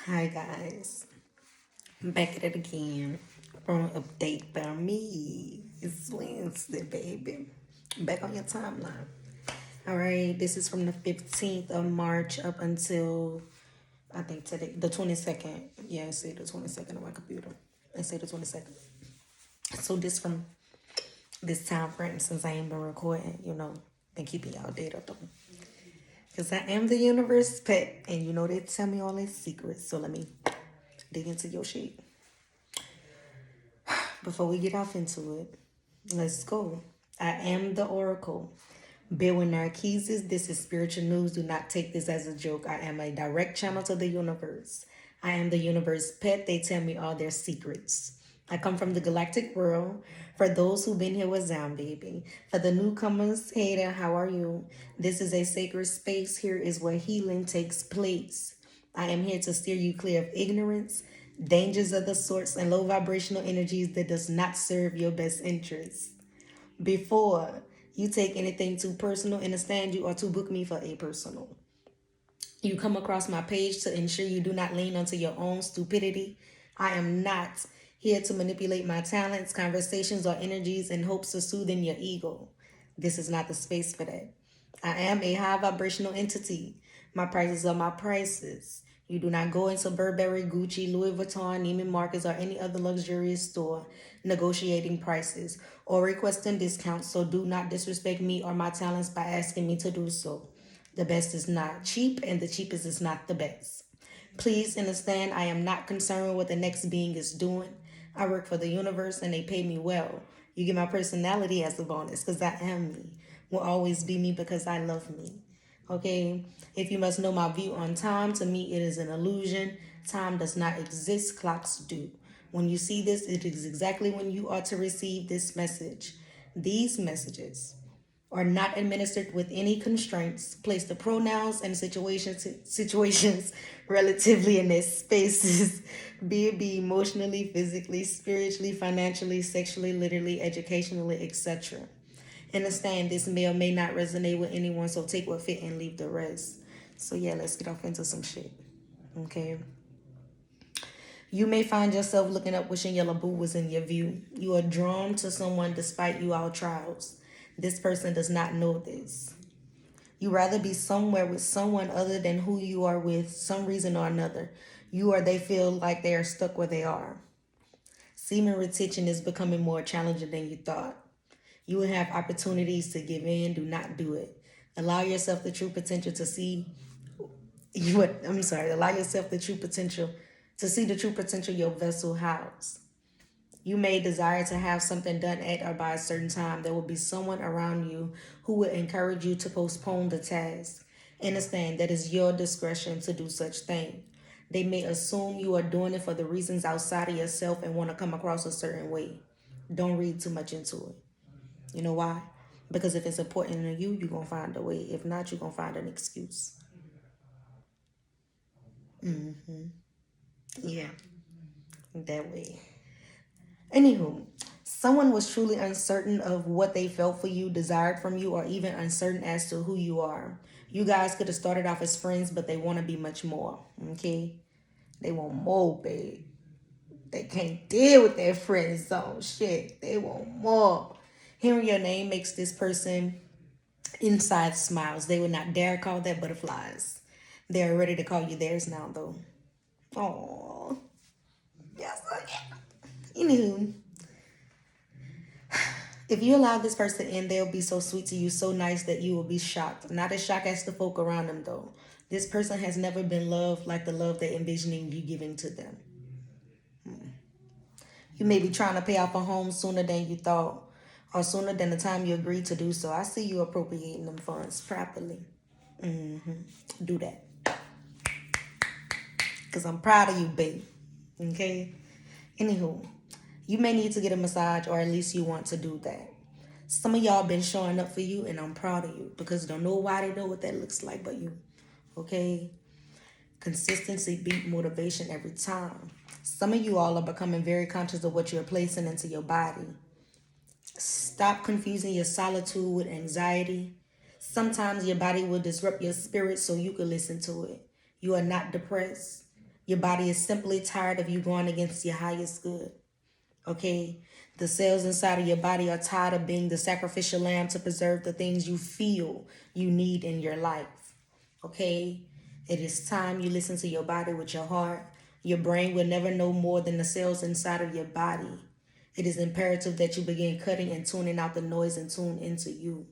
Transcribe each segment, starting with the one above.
Hi guys, I'm back at it again for an update by me. It's Wednesday, baby. Back on your timeline. All right, this is from the 15th of March up until I think today, the 22nd. Yeah, I say the 22nd on my computer. I say the 22nd. So this from this time frame since I ain't been recording, been keeping y'all data though. Because I am the universe pet, and they tell me all their secrets. So let me dig into your shit. Before we get off into it, let's go. I am the Oracle. Bear with Narcisus. This is spiritual news. Do not take this as a joke. I am a direct channel to the universe. I am the universe pet. They tell me all their secrets. I come from the galactic world. For those who've been here with Zound Baby. For the newcomers, hey there, how are you? This is a sacred space. Here is where healing takes place. I am here to steer you clear of ignorance, dangers of the sorts, and low vibrational energies that does not serve your best interests. Before you take anything too personal, understand you or to book me for a personal. You come across my page to ensure you do not lean onto your own stupidity. I am not here to manipulate my talents, conversations, or energies in hopes of soothing your ego. This is not the space for that. I am a high vibrational entity. My prices are my prices. You do not go into Burberry, Gucci, Louis Vuitton, Neiman Marcus, or any other luxurious store negotiating prices or requesting discounts, so do not disrespect me or my talents by asking me to do so. The best is not cheap, and the cheapest is not the best. Please understand, I am not concerned with what the next being is doing. I work for the universe and they pay me well. You get my personality as a bonus because I am me. Will always be me because I love me. Okay? If you must know my view on time, to me it is an illusion. Time does not exist, clocks do. When you see this, it is exactly when you are to receive this message. These messages are not administered with any constraints. Place the pronouns and situations relatively in their spaces, be it be emotionally, physically, spiritually, financially, sexually, literally, educationally, etc. Understand this may or may not resonate with anyone, so take what fit and leave the rest. So yeah, let's get off into some shit. Okay. You may find yourself looking up wishing your boo was in your view. You are drawn to someone despite you all trials. This person does not know this. You rather be somewhere with someone other than who you are with, some reason or another. You or they feel like they are stuck where they are. Semen retention is becoming more challenging than you thought. You will have opportunities to give in. Do not do it. Allow yourself the true potential to see allow yourself the true potential to see the true potential your vessel house. You may desire to have something done at or by a certain time. There will be someone around you who will encourage you to postpone the task. Understand that it's your discretion to do such thing. They may assume you are doing it for the reasons outside of yourself and want to come across a certain way. Don't read too much into it. You know why? Because if it's important to you, you're going to find a way. If not, you're going to find an excuse. Yeah, that way. Anywho, someone was truly uncertain of what they felt for you, desired from you, or even uncertain as to who you are. You guys could have started off as friends, but they want to be much more. Okay? They want more, babe. They can't deal with their friend zone. Shit. They want more. Hearing your name makes this person inside smiles. They would not dare call that butterflies. They're ready to call you theirs now, though. Oh, yes, yeah. Anywho, if you allow this person in, they'll be so sweet to you, so nice that you will be shocked. Not as shocked as the folk around them, though. This person has never been loved like the love they're envisioning you giving to them. You may be trying to pay off a home sooner than you thought, or sooner than the time you agreed to do so. I see you appropriating them funds properly. Do that. Because I'm proud of you, babe. Okay? Anywho, you may need to get a massage, or at least you want to do that. Some of y'all been showing up for you, and I'm proud of you because don't nobody know what that looks like but you. Okay? Consistency beat motivation every time. Some of you all are becoming very conscious of what you're placing into your body. Stop confusing your solitude with anxiety. Sometimes your body will disrupt your spirit so you can listen to it. You are not depressed. Your body is simply tired of you going against your highest good. Okay? The cells inside of your body are tired of being the sacrificial lamb to preserve the things you feel you need in your life. Okay? It is time you listen to your body with your heart. Your brain will never know more than the cells inside of your body. It is imperative that you begin cutting and tuning out the noise and tune into you.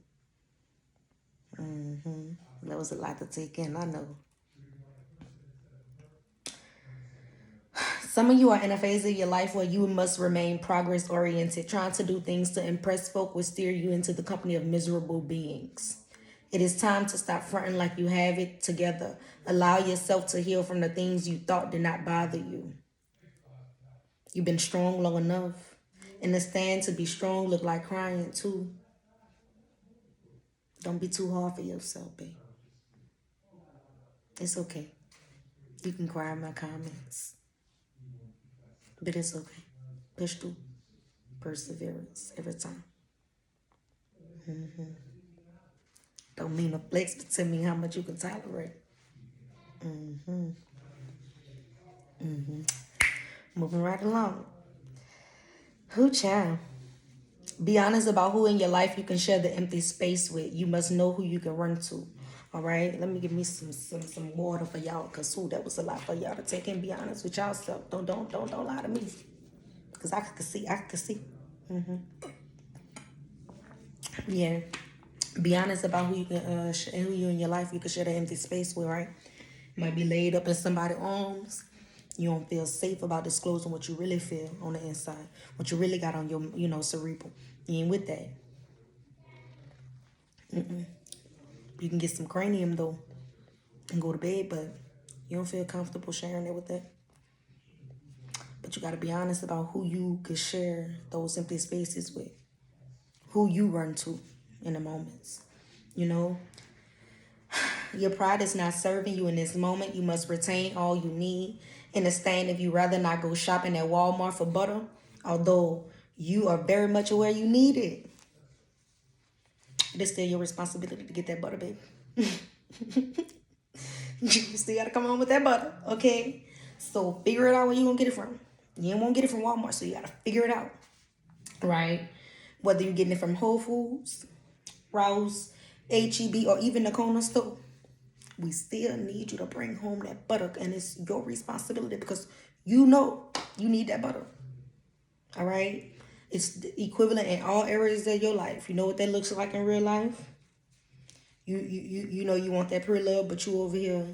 That was a lot to take in, I know. Some of you are in a phase of your life where you must remain progress oriented. Trying to do things to impress folk will steer you into the company of miserable beings. It is time to stop fronting like you have it together. Allow yourself to heal from the things you thought did not bother you. You've been strong long enough. And the stand to be strong look like crying too. Don't be too hard for yourself, babe. It's okay. You can cry in my comments. But it's okay. Push through. Perseverance every time. Don't mean to flex, but tell me how much you can tolerate. Moving right along. Who child? Be honest about who in your life you can share the empty space with. You must know who you can run to. All right? Let me give me some water for y'all, because that was a lot for y'all to take in. Be honest with y'all self. Don't lie to me. Because I could see. Yeah. Be honest about who you can who you in your life you can share the empty space with, right? Might be laid up in somebody's arms. You don't feel safe about disclosing what you really feel on the inside, what you really got on your, cerebral. You ain't with that. You can get some cranium though and go to bed, but you don't feel comfortable sharing it with that. But you got to be honest about who you could share those empty spaces with, who you run to in the moments. Your pride is not serving you in this moment. You must retain all you need. Understand if you rather not go shopping at Walmart for butter, although you are very much aware you need it, it is still your responsibility to get that butter, baby. You still got to come home with that butter, okay? So figure it out where you going to get it from. You don't want to get it from Walmart, so you got to figure it out, right? Whether you're getting it from Whole Foods, Rouse, H-E-B, or even the corner store. We still need you to bring home that butter, and it's your responsibility because you know you need that butter. All right? It's equivalent in all areas of your life. You know what that looks like in real life? You know you want that pure love, but you over here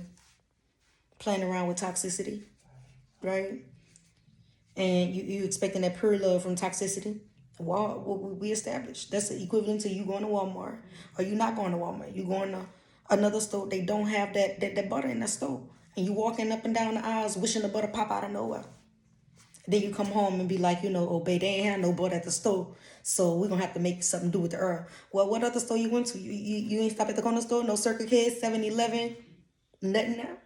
playing around with toxicity, right? And you expecting that pure love from toxicity. We established that's the equivalent to you going to Walmart, or you not going to Walmart. You going to another store. They don't have that butter in the store, and you walking up and down the aisles wishing the butter pop out of nowhere. Then you come home and be like, oh, babe, they ain't have no butter at the store, so we're gonna have to make something do with the herb. Well, what other store you went to? You ain't stop at the corner store? No Circle K, 7-Eleven, nothing now?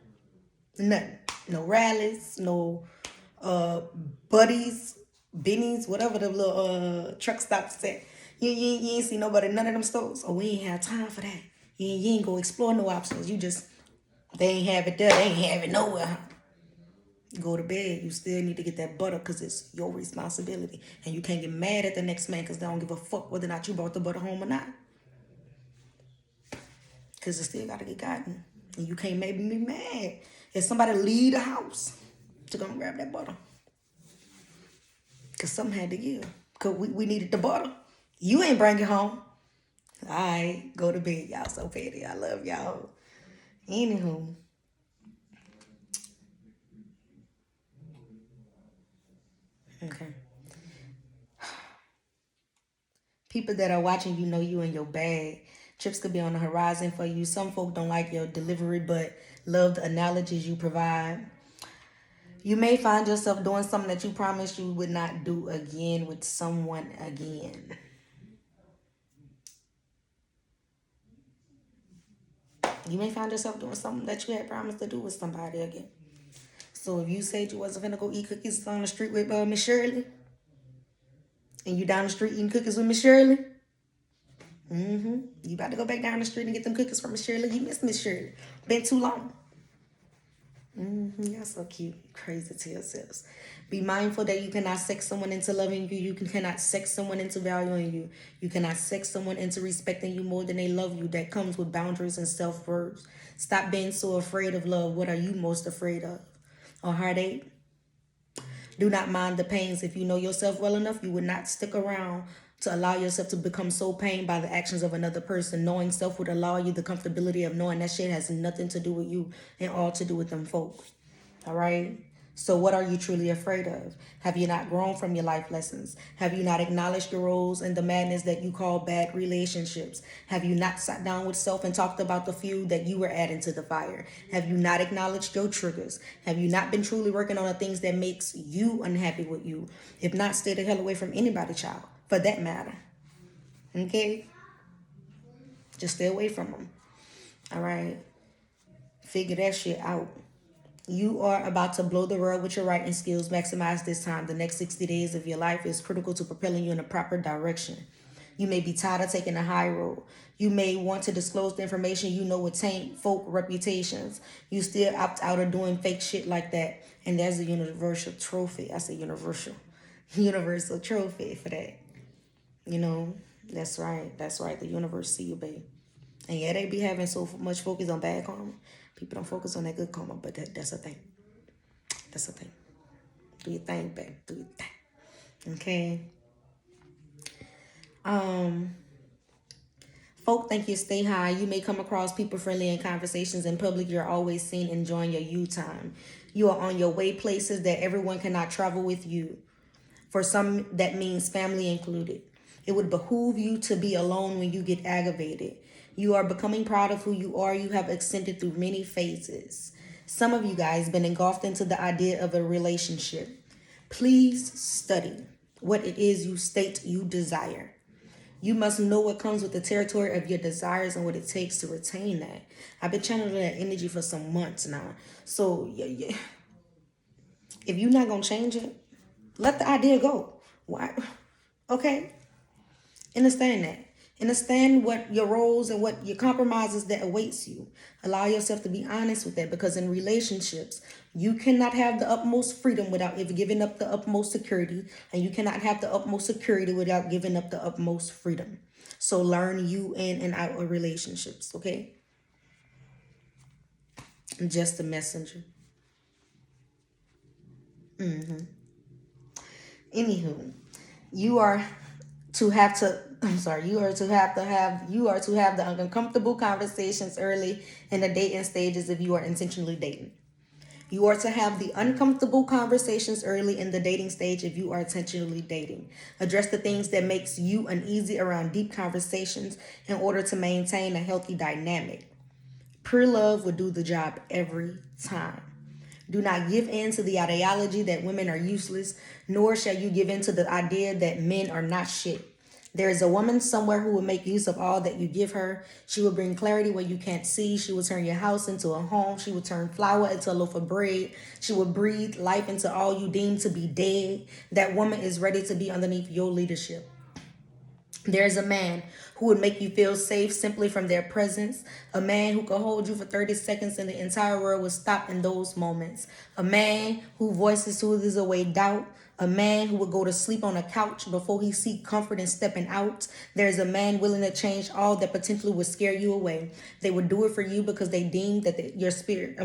Nothing. No rallies, no Buddies, Benny's, whatever the little truck stops at. You ain't see nobody, none of them stores. Oh, we ain't have time for that. You ain't go explore no options. They ain't have it there. They ain't have it nowhere. Go to bed. You still need to get that butter because it's your responsibility. And you can't get mad at the next man because they don't give a fuck whether or not you brought the butter home or not. Because it still got to get gotten. And you can't make me mad if somebody leave the house to go and grab that butter. Because something had to give. Because we needed the butter. You ain't bring it home. All right, go to bed. Y'all so petty. I love y'all. Anywho. Okay. People that are watching you know you in your bag. Trips could be on the horizon for you. Some folk don't like your delivery, but love the analogies you provide. You may find yourself doing something that you promised you would not do again with someone again. You may find yourself doing something that you had promised to do with somebody again. So if you said you wasn't finna go eat cookies on the street with Miss Shirley, and you down the street eating cookies with Miss Shirley, you about to go back down the street and get them cookies from Miss Shirley. You miss Miss Shirley. Been too long. You're so cute. Crazy to yourselves. Be mindful that you cannot sex someone into loving you. You cannot sex someone into valuing you. You cannot sex someone into respecting you more than they love you. That comes with boundaries and self-worth. Stop being so afraid of love. What are you most afraid of? A heartache? Do not mind the pains. If you know yourself well enough, you would not stick around to allow yourself to become so pained by the actions of another person. Knowing self would allow you the comfortability of knowing that shit has nothing to do with you and all to do with them folk. All right? So what are you truly afraid of? Have you not grown from your life lessons? Have you not acknowledged your roles and the madness that you call bad relationships? Have you not sat down with self and talked about the fuel that you were adding to the fire? Have you not acknowledged your triggers? Have you not been truly working on the things that makes you unhappy with you? If not, stay the hell away from anybody, child, for that matter. Okay? Just stay away from them. All right? Figure that shit out. You are about to blow the world with your writing skills. Maximize this time. The next 60 days of your life is critical to propelling you in a proper direction. You may be tired of taking the high road. You may want to disclose the information you know would taint folk reputations. You still opt out of doing fake shit like that. And there's a universal trophy. I say universal. Universal trophy for that. You know, that's right. That's right. The universe see you, babe. And yeah, they be having so much focus on bad karma. People don't focus on that good karma, but that's a thing. That's a thing. Do your thing, babe. Do your thing. Okay. Folk think you stay high. You may come across people friendly in conversations in public. You're always seen enjoying your you time. You are on your way places that everyone cannot travel with you. For some, that means family included. It would behoove you to be alone when you get aggravated. You are becoming proud of who you are. You have ascended through many phases. Some of you guys been engulfed into the idea of a relationship. Please study what it is you state you desire. You must know what comes with the territory of your desires and what it takes to retain that. I've been channeling that energy for some months now. So yeah. If you're not going to change it, let the idea go. Why? Okay? Understand that. Understand what your roles and what your compromises that awaits you. Allow yourself to be honest with that, because in relationships, you cannot have the utmost freedom without ever giving up the utmost security, and you cannot have the utmost security without giving up the utmost freedom. So learn you in and out of relationships, okay? I'm just a messenger. Anywho, you are to have the uncomfortable conversations early in the dating stages if you are intentionally dating. You are to have the uncomfortable conversations early in the dating stage if you are intentionally dating. Address the things that makes you uneasy around deep conversations in order to maintain a healthy dynamic. Pure love will do the job every time. Do not give in to the ideology that women are useless, nor shall you give in to the idea that men are not shit. There is a woman somewhere who will make use of all that you give her. She will bring clarity where you can't see. She will turn your house into a home. She will turn flour into a loaf of bread. She will breathe life into all you deem to be dead. That woman is ready to be underneath your leadership. There's a man who would make you feel safe simply from their presence. A man who could hold you for 30 seconds and the entire world would stop in those moments. A man who voices soothes away doubt. A man who would go to sleep on a couch before he seek comfort in stepping out. There's a man willing to change all that potentially would scare you away. They would do it for you because they deemed that your spirit,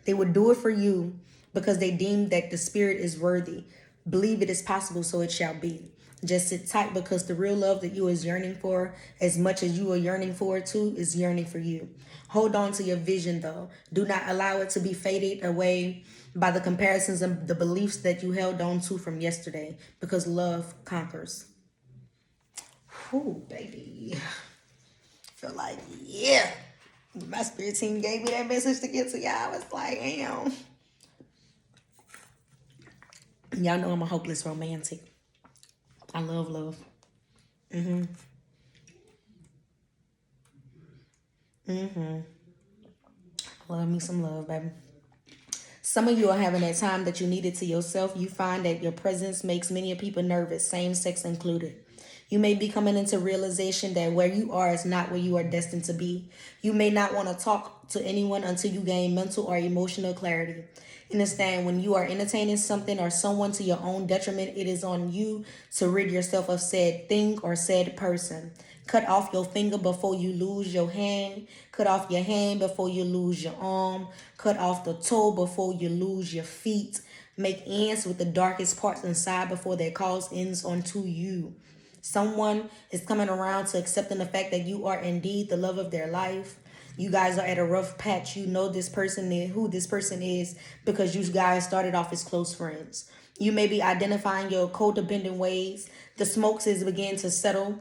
they would do it for you because they deemed that the spirit is worthy. Believe it is possible, so it shall be. Just sit tight, because the real love that you is yearning for, as much as you are yearning for it too, is yearning for you. Hold on to your vision though. Do not allow it to be faded away by the comparisons and the beliefs that you held on to from yesterday, because love conquers. Whew, baby. Feel like, yeah. My spirit team gave me that message to get to y'all. I was like, damn. Y'all know I'm a hopeless romantic. I love love. Love me some love, baby. Some of you are having that time that you needed to yourself. You find that your presence makes many people nervous, same sex included. You may be coming into realization that where you are is not where you are destined to be. You may not want to talk to anyone until you gain mental or emotional clarity. Understand, when you are entertaining something or someone to your own detriment, it is on you to rid yourself of said thing or said person. Cut off your finger before you lose your hand. Cut off your hand before you lose your arm. Cut off the toe before you lose your feet. Make ends with the darkest parts inside before their cause ends onto you. Someone is coming around to accepting the fact that you are indeed the love of their life. You guys are at a rough patch. You know this person is who this person is because you guys started off as close friends. You may be identifying your codependent ways. The smokes is beginning to settle.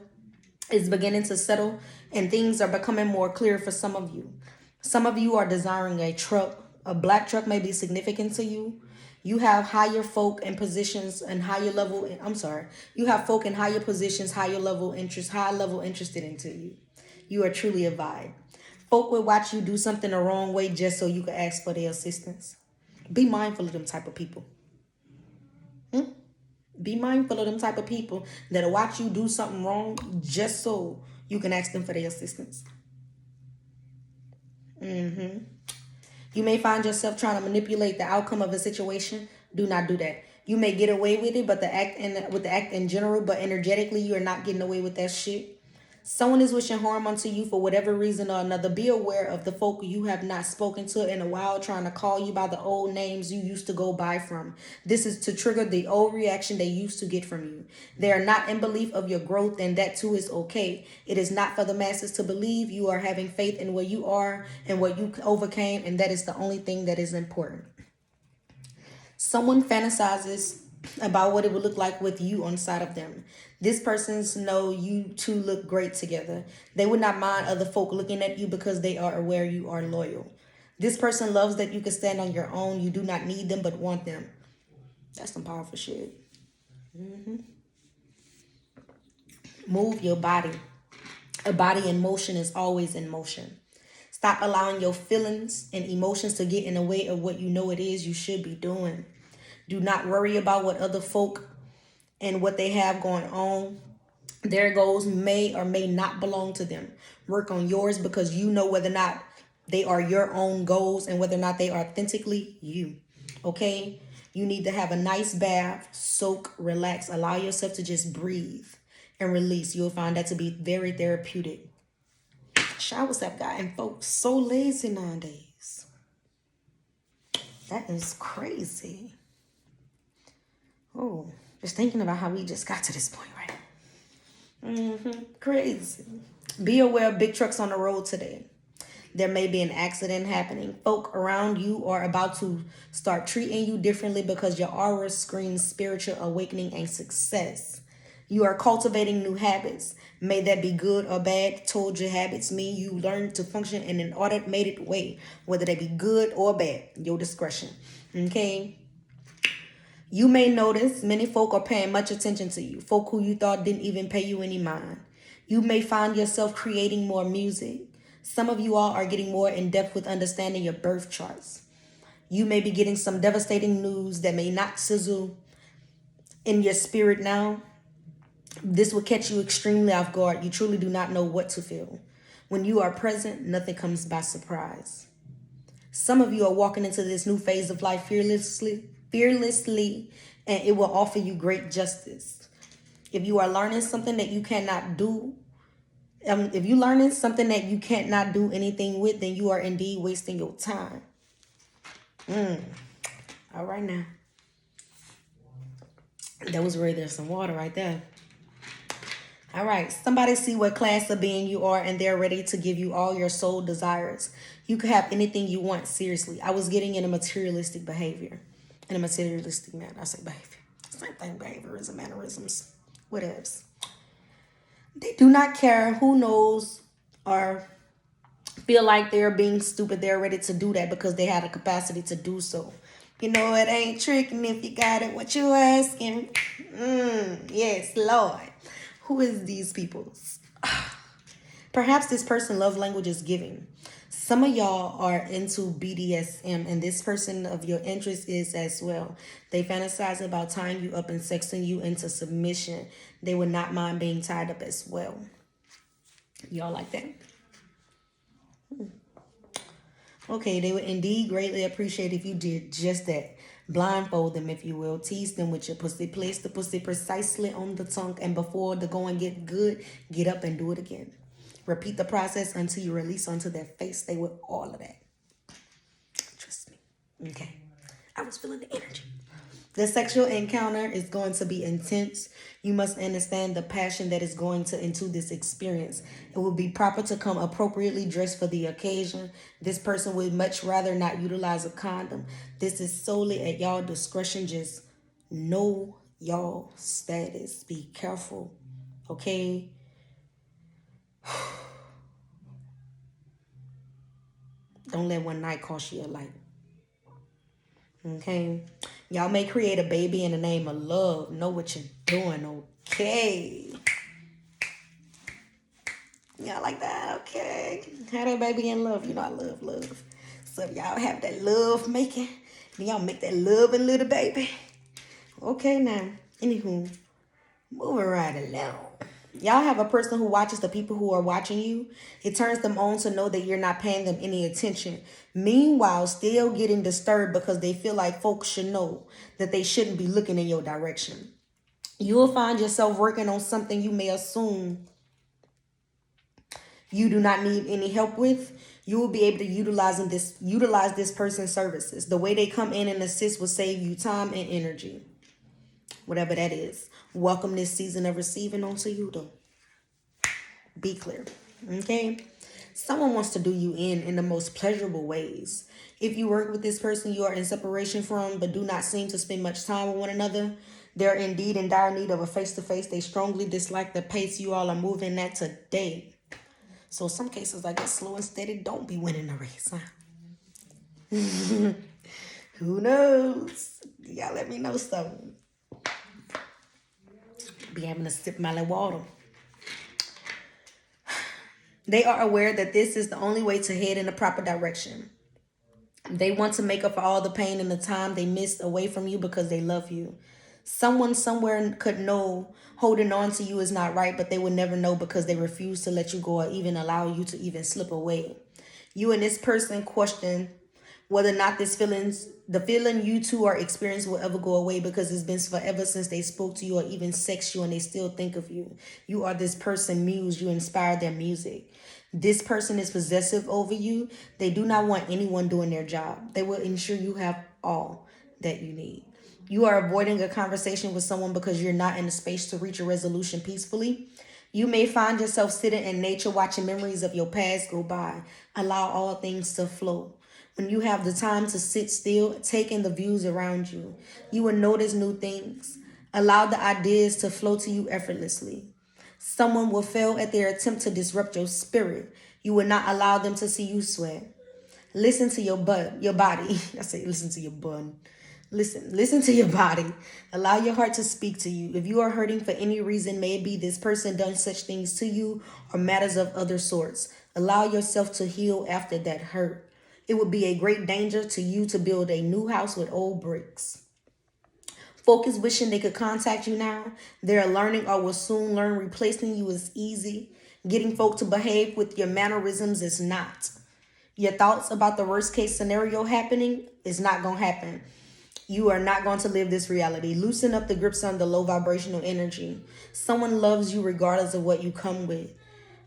And things are becoming more clear for some of you. Some of you are desiring a truck. A black truck may be significant to you. You have higher folk and positions and higher level. You have folk in higher positions, higher level interest, high level interested into you. You are truly a vibe. Folk will watch you do something the wrong way just so you can ask for their assistance. Be mindful of them type of people. Be mindful of them type of people that'll watch you do something wrong just so you can ask them for their assistance. You may find yourself trying to manipulate the outcome of a situation. Do not do that. You may get away with it, but with the act in general, but energetically, you are not getting away with that shit. Someone is wishing harm unto you for whatever reason or another. Be aware of the folk you have not spoken to in a while trying to call you by the old names you used to go by from. This is to trigger the old reaction they used to get from you. They are not in belief of your growth, and that too is okay. It is not for the masses to believe. You are having faith in where you are and what you overcame, and that is the only thing that is important. Someone fantasizes about what it would look like with you on the side of them. This person's know you two look great together. They would not mind other folk looking at you because they are aware you are loyal. This person loves that you can stand on your own. You do not need them but want them. That's some powerful shit. Move your body. A body in motion is always in motion. Stop allowing your feelings and emotions to get in the way of what you know it is you should be doing. Do not worry about what other folk and what they have going on. Their goals may or may not belong to them. Work on yours because you know whether or not they are your own goals and whether or not they are authentically you. Okay? You need to have a nice bath, soak, relax, allow yourself to just breathe and release. You'll find that to be very therapeutic. Showers have gotten folks so lazy nowadays. That is crazy. Oh, just thinking about how we just got to this point, right? Crazy. Be aware of big trucks on the road today. There may be an accident happening. Folk around you are about to start treating you differently because your aura screams spiritual awakening and success. You are cultivating new habits. May that be good or bad. Told your habits mean you learn to function in an automated way, whether they be good or bad. Your discretion. Okay? You may notice many folk are paying much attention to you. Folk who you thought didn't even pay you any mind. You may find yourself creating more music. Some of you all are getting more in depth with understanding your birth charts. You may be getting some devastating news that may not sizzle in your spirit now. This will catch you extremely off guard. You truly do not know what to feel. When you are present, nothing comes by surprise. Some of you are walking into this new phase of life fearlessly, and it will offer you great justice. If you are learning something that you cannot do, if you're learning something that you cannot do anything with, then you are indeed wasting your time. All right now. That was really there's some water right there. All right. Somebody see what class of being you are, and they're ready to give you all your soul desires. You could have anything you want. Seriously. I was getting in a materialistic behavior. In a materialistic manner. I say behavior. Same thing. Behaviorism, mannerisms. Whatevs. They do not care who knows or feel like they're being stupid. They're ready to do that because they have the capacity to do so. You know, it ain't tricking if you got it. What you asking? Yes, Lord. Who is these people? Perhaps this person's love language is giving. Some of y'all are into BDSM, and this person of your interest is as well. They fantasize about tying you up and sexing you into submission. They would not mind being tied up as well. Y'all like that? Okay, they would indeed greatly appreciate if you did just that. Blindfold them, if you will. Tease them with your pussy. Place the pussy precisely on the tongue, and before the going get good, get up and do it again. Repeat the process until you release onto their face. They with all of that. Trust me. Okay. I was feeling the energy. The sexual encounter is going to be intense. You must understand the passion that is going to into this experience. It will be proper to come appropriately dressed for the occasion. This person would much rather not utilize a condom. This is solely at y'all discretion. Just know y'all status. Be careful. Okay? Don't let one night cost you your life. Okay? Y'all may create a baby in the name of love. Know what you're doing, okay? Y'all like that? Okay. Have that baby in love. You know I love love. So if y'all have that love making, then y'all make that love and little baby. Okay, now. Anywho, moving right along. Y'all have a person who watches the people who are watching you. It turns them on to know that you're not paying them any attention. Meanwhile, still getting disturbed because they feel like folks should know that they shouldn't be looking in your direction. You will find yourself working on something you may assume you do not need any help with. You will be able to utilize this person's services. The way they come in and assist will save you time and energy. Whatever that is. Welcome this season of receiving onto you, though. Be clear. Okay? Someone wants to do you in the most pleasurable ways. If you work with this person you are in separation from, but do not seem to spend much time with one another, they're indeed in dire need of a face-to-face. They strongly dislike the pace you all are moving at today. So some cases, I guess, slow and steady don't be winning the race, huh? Who knows? Y'all let me know something. Be having to sip my water. They are aware that this is the only way to head in the proper direction. They want to make up for all the pain and the time they missed away from you because they love you. Someone somewhere could know holding on to you is not right, but they would never know because they refuse to let you go or even allow you to even slip away. You and this person question whether or not the feeling you two are experiencing will ever go away because it's been forever since they spoke to you or even sex you and they still think of you. You are this person's muse. You inspire their music. This person is possessive over you. They do not want anyone doing their job. They will ensure you have all that you need. You are avoiding a conversation with someone because you're not in a space to reach a resolution peacefully. You may find yourself sitting in nature watching memories of your past go by. Allow all things to flow. When you have the time to sit still, take in the views around you, you will notice new things. Allow the ideas to flow to you effortlessly. Someone will fail at their attempt to disrupt your spirit. You will not allow them to see you sweat. Listen to your body. I say listen to your bun. Listen to your body. Allow your heart to speak to you. If you are hurting for any reason, maybe this person done such things to you or matters of other sorts. Allow yourself to heal after that hurt. It would be a great danger to you to build a new house with old bricks. Folk is wishing they could contact you now. They're learning or will soon learn replacing you is easy. Getting folk to behave with your mannerisms is not. Your thoughts about the worst case scenario happening is not going to happen. You are not going to live this reality. Loosen up the grips on the low vibrational energy. Someone loves you regardless of what you come with.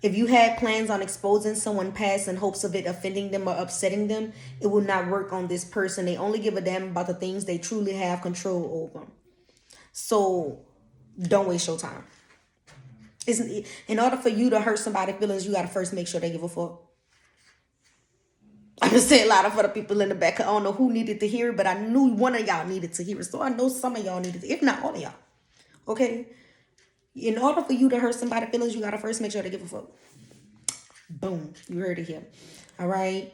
If you had plans on exposing someone past in hopes of it offending them or upsetting them, it will not work on this person. They only give a damn about the things they truly have control over. So don't waste your time. In order for you to hurt somebody's feelings, you got to first make sure they give a fuck. I'm just saying a lot of other people in the back. I don't know who needed to hear it, but I knew one of y'all needed to hear it. So I know some of y'all needed to, if not all of y'all. Okay? In order for you to hurt somebody's feelings, you got to first make sure they give a fuck. Boom. You heard it here. All right?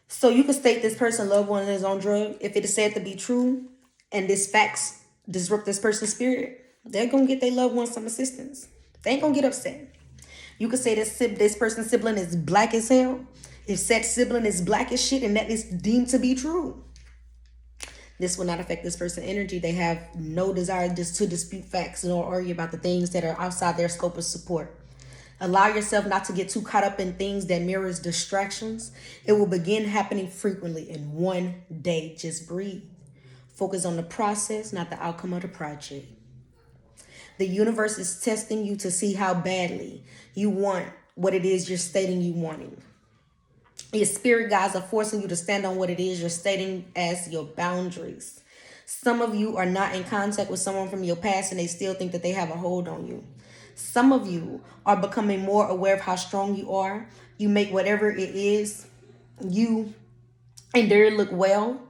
So you can state this person loved one is on drug. If it is said to be true and this facts disrupt this person's spirit, they're going to get their loved one some assistance. They ain't going to get upset. You could say this person's sibling is black as hell. If said sibling is black as shit and that is deemed to be true, this will not affect this person's energy. They have no desire just to dispute facts nor argue about the things that are outside their scope of support. Allow yourself not to get too caught up in things that mirrors distractions. It will begin happening frequently in one day. Just breathe. Focus on the process, not the outcome of the project. The universe is testing you to see how badly you want what it is you're stating you wanting. Your spirit guides are forcing you to stand on what it is you're stating as your boundaries. Some of you are not in contact with someone from your past and they still think that they have a hold on you. Some of you are becoming more aware of how strong you are. You make whatever it is you endure look well.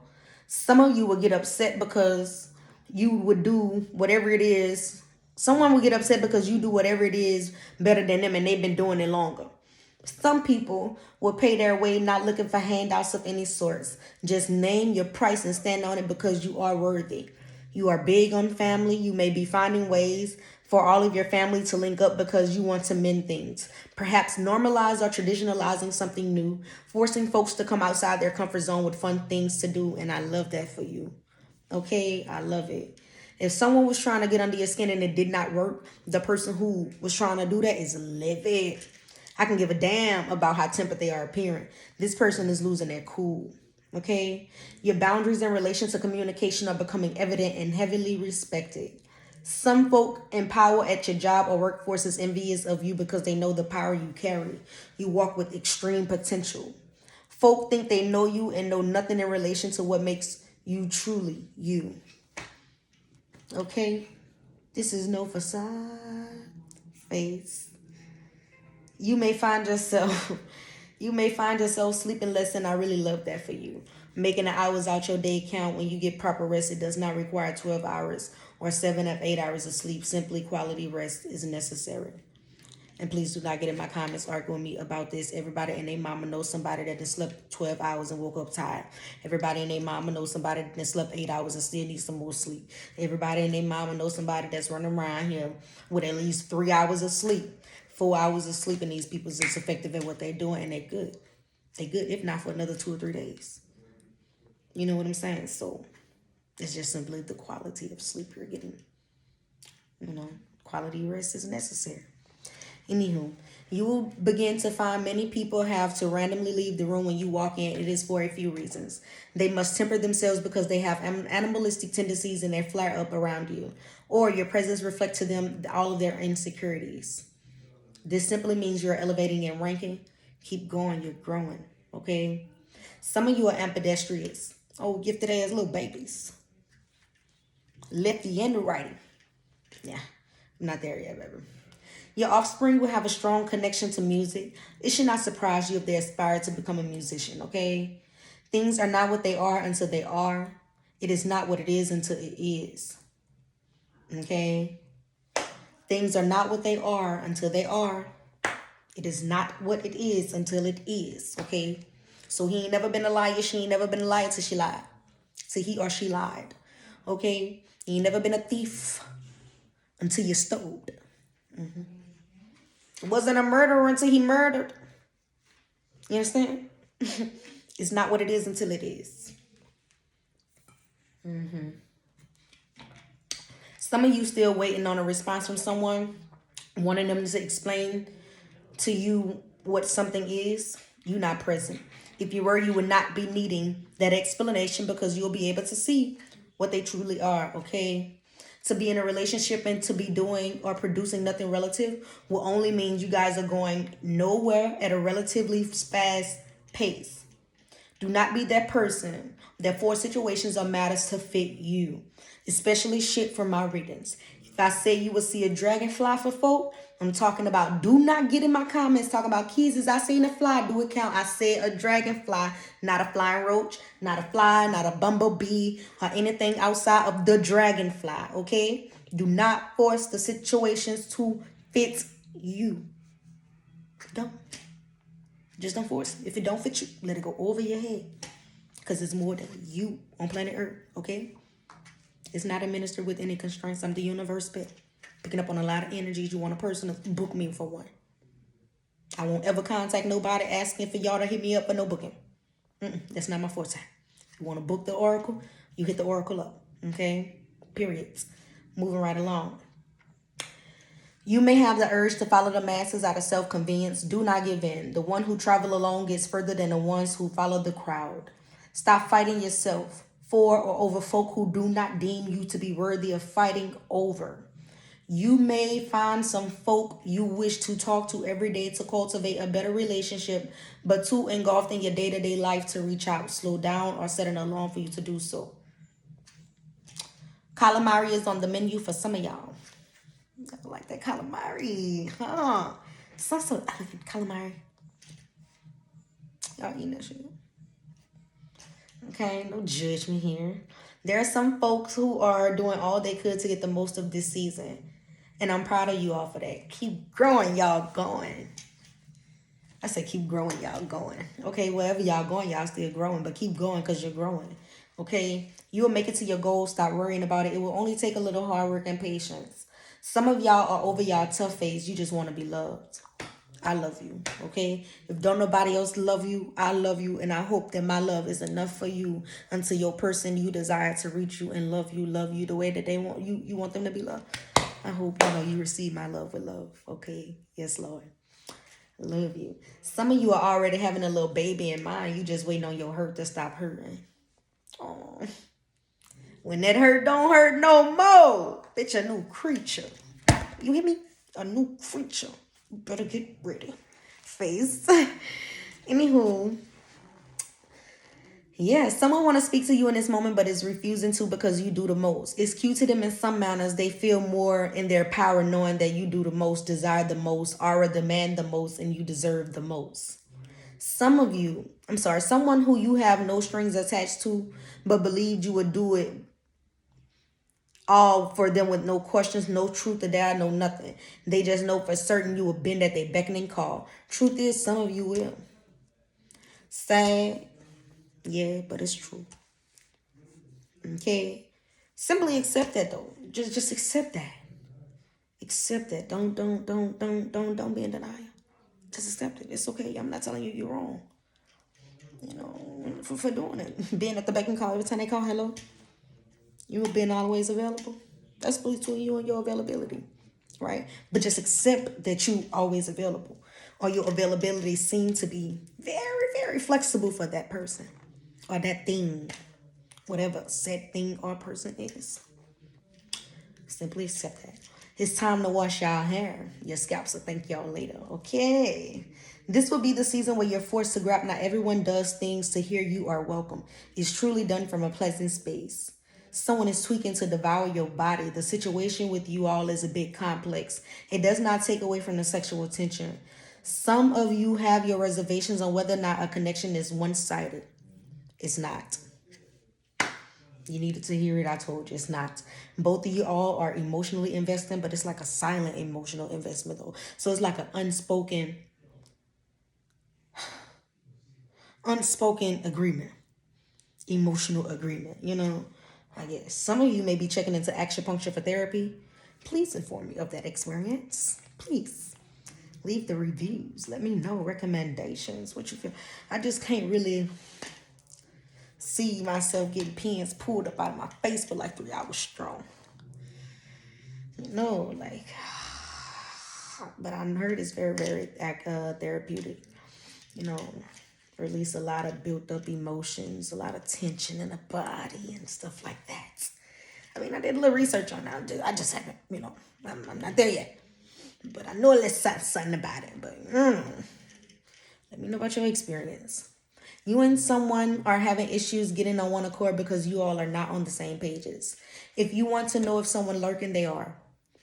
Some of you will get upset because you would do whatever it is. Someone will get upset because you do whatever it is better than them and they've been doing it longer. Some people will pay their way not looking for handouts of any sorts. Just name your price and stand on it because you are worthy. You are big on family. You may be finding ways for all of your family to link up because you want to mend things. Perhaps normalize or traditionalizing something new, forcing folks to come outside their comfort zone with fun things to do. And I love that for you. Okay, I love it. If someone was trying to get under your skin and it did not work, the person who was trying to do that is livid. I can give a damn about how tempered they are appearing. This person is losing their cool. Okay? Your boundaries in relation to communication are becoming evident and heavily respected. Some folk in power at your job or workforce is envious of you because they know the power you carry. You walk with extreme potential. Folk think they know you and know nothing in relation to what makes you truly you. Okay? This is no facade. Face. You may find yourself sleeping less, and I really love that for you. Making the hours out your day count. When you get proper rest, it does not require 12 hours or 7 of 8 hours of sleep. Simply quality rest is necessary. And please do not get in my comments arguing with me about this. Everybody and their mama knows somebody that has slept 12 hours and woke up tired. Everybody and their mama knows somebody that slept 8 hours and still needs some more sleep. Everybody and their mama knows somebody that's running around here with at least 3 hours of sleep. 4 hours of sleep, and these people is effective at what they're doing, and they're good. They're good, if not for another 2 or 3 days. You know what I'm saying? So it's just simply the quality of sleep you're getting. You know, quality rest is necessary. Anywho, you will begin to find many people have to randomly leave the room when you walk in. It is for a few reasons. They must temper themselves because they have animalistic tendencies and they flare up around you. Or your presence reflects to them all of their insecurities. This simply means you're elevating and ranking. Keep going. You're growing. Okay? Some of you are ambidextrous. Oh, gifted ass little babies. Lefty and righty. Yeah, I'm not there yet, baby. Your offspring will have a strong connection to music. It should not surprise you if they aspire to become a musician, okay? Things are not what they are until they are. It is not what it is until it is. Okay? Things are not what they are until they are. It is not what it is until it is. Okay? So he ain't never been a liar. She ain't never been a liar till she lied. Till he or she lied. Okay? He ain't never been a thief until you stole. Wasn't a murderer until he murdered. You understand? It's not what it is until it is. Some of you still waiting on a response from someone, wanting them to explain to you what something is. You're not present. If you were, you would not be needing that explanation because you'll be able to see what they truly are, okay? To be in a relationship and to be doing or producing nothing relative will only mean you guys are going nowhere at a relatively fast pace. Do not be that person that force situations or matters to fit you, especially shit from my readings. If I say you will see a dragonfly for folk, I'm talking about, do not get in my comments talking about keys. As I seen a fly, do it count? I said a dragonfly, not a flying roach, not a fly, not a bumblebee, or anything outside of the dragonfly, okay? Do not force the situations to fit you. Don't. Just don't force it. If it don't fit you, let it go over your head. Because it's more than you on planet Earth, okay? It's not administered with any constraints. I'm the universe, picking up on a lot of energies. You want a person to book me for one. I won't ever contact nobody asking for y'all to hit me up for no booking. That's not my forte. You want to book the oracle, you hit the oracle up. Okay? Periods. Moving right along. You may have the urge to follow the masses out of self-convenience. Do not give in. The one who travel alone gets further than the ones who follow the crowd. Stop fighting yourself for or over folk who do not deem you to be worthy of fighting over. You may find some folk you wish to talk to every day to cultivate a better relationship, but too engulfed in your day-to-day life to reach out. Slow down or set an alarm for you to do so. Calamari is on the menu for some of y'all. I like that calamari, huh? It's not so elegant, calamari. Y'all eating that shit. Okay, no judgment here. There are some folks who are doing all they could to get the most of this season. And I'm proud of you all for that. Keep growing, y'all going. I said keep growing, y'all going. Okay, wherever y'all going, y'all still growing. But keep going because you're growing. Okay? You will make it to your goal. Stop worrying about it. It will only take a little hard work and patience. Some of y'all are over y'all tough phase. You just want to be loved. I love you, okay? If don't nobody else love you, I love you. And I hope that my love is enough for you until your person you desire to reach you and love you the way that they want you. You want them to be loved. I hope you receive my love with love, okay? Yes, Lord. I love you. Some of you are already having a little baby in mind. You just waiting on your hurt to stop hurting. Oh. When that hurt don't hurt no more. Bitch, a new creature. You hear me? A new creature. You better get ready. Face. Anywho. Yeah, someone want to speak to you in this moment, but is refusing to because you do the most. It's cute to them in some manners. They feel more in their power knowing that you do the most, desire the most, aura demand the most, and you deserve the most. Someone who you have no strings attached to, but believed you would do it all for them with no questions, no truth to that, no nothing. They just know for certain you will bend at their beckoning call. Truth is, some of you will. Sad, yeah, but it's true. Okay, simply accept that though. Just accept that. Accept that. Don't be in denial. Just accept it. It's okay. I'm not telling you you're wrong. You know, for doing it, being at the beck and call every time they call hello. You being always available. That's between you and your availability, right? But just accept that you always available, or your availability seems to be very, very flexible for that person or that thing, whatever said thing or person is. Simply accept that. It's time to wash y'all hair. Your scalps will thank y'all later. Okay. This will be the season where you're forced to grab. Not everyone does things to hear you are welcome. It's truly done from a pleasant space. Someone is tweaking to devour your body. The situation with you all is a bit complex. It does not take away from the sexual attention. Some of you have your reservations on whether or not a connection is one-sided. It's not. You needed to hear it. I told you it's not. Both of you all are emotionally investing, but it's like a silent emotional investment though. So it's like an unspoken agreement, emotional agreement, you know. I guess some of you may be checking into acupuncture for therapy. Please inform me of that experience. Please leave the reviews. Let me know recommendations, what you feel. I just can't really see myself getting pins pulled up out of my face for like 3 hours strong. You know, like, but I heard it's very, very therapeutic. You know, release a lot of built up emotions, a lot of tension in the body and stuff like that. I mean, I did a little research on that. I just haven't, you know, I'm not there yet. But I know a little something about it. But let me know about your experience. You and someone are having issues getting on one accord because you all are not on the same pages. If you want to know if someone lurking, they are.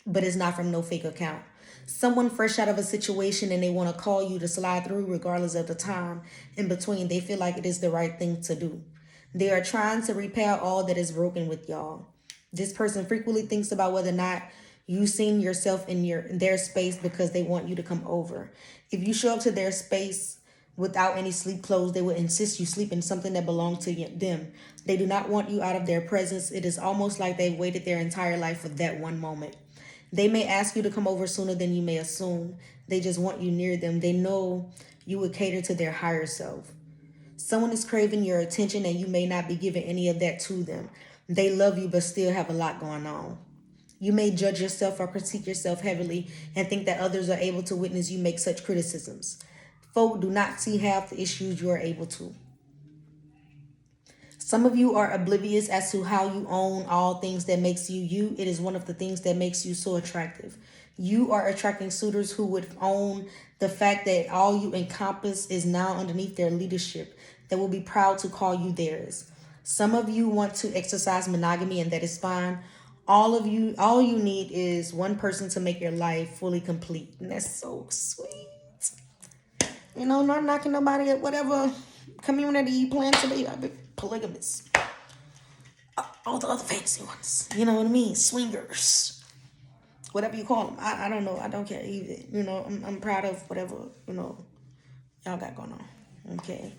But it's not from no fake account. Someone fresh out of a situation and they want to call you to slide through regardless of the time in between. They feel like it is the right thing to do. They are trying to repair all that is broken with y'all. This person frequently thinks about whether or not you seen yourself in their space because they want you to come over. If you show up to their space without any sleep clothes, they will insist you sleep in something that belongs to them. They do not want you out of their presence. It is almost like they've waited their entire life for that one moment. They may ask you to come over sooner than you may assume. They just want you near them. They know you would cater to their higher self. Someone is craving your attention and you may not be giving any of that to them. They love you but still have a lot going on. You may judge yourself or critique yourself heavily and think that others are able to witness you make such criticisms. Folk do not see half the issues you are able to. Some of you are oblivious as to how you own all things that makes you you. It is one of the things that makes you so attractive. You are attracting suitors who would own the fact that all you encompass is now underneath their leadership, that will be proud to call you theirs. Some of you want to exercise monogamy, and that is fine. All you need is one person to make your life fully complete. And that's so sweet. You know, not knocking nobody at whatever community you plan to be. I've been polygamous. All the other fancy ones. You know what I mean? Swingers. Whatever you call them. I don't know. I don't care either. You know, I'm proud of whatever, you know, y'all got going on. Okay.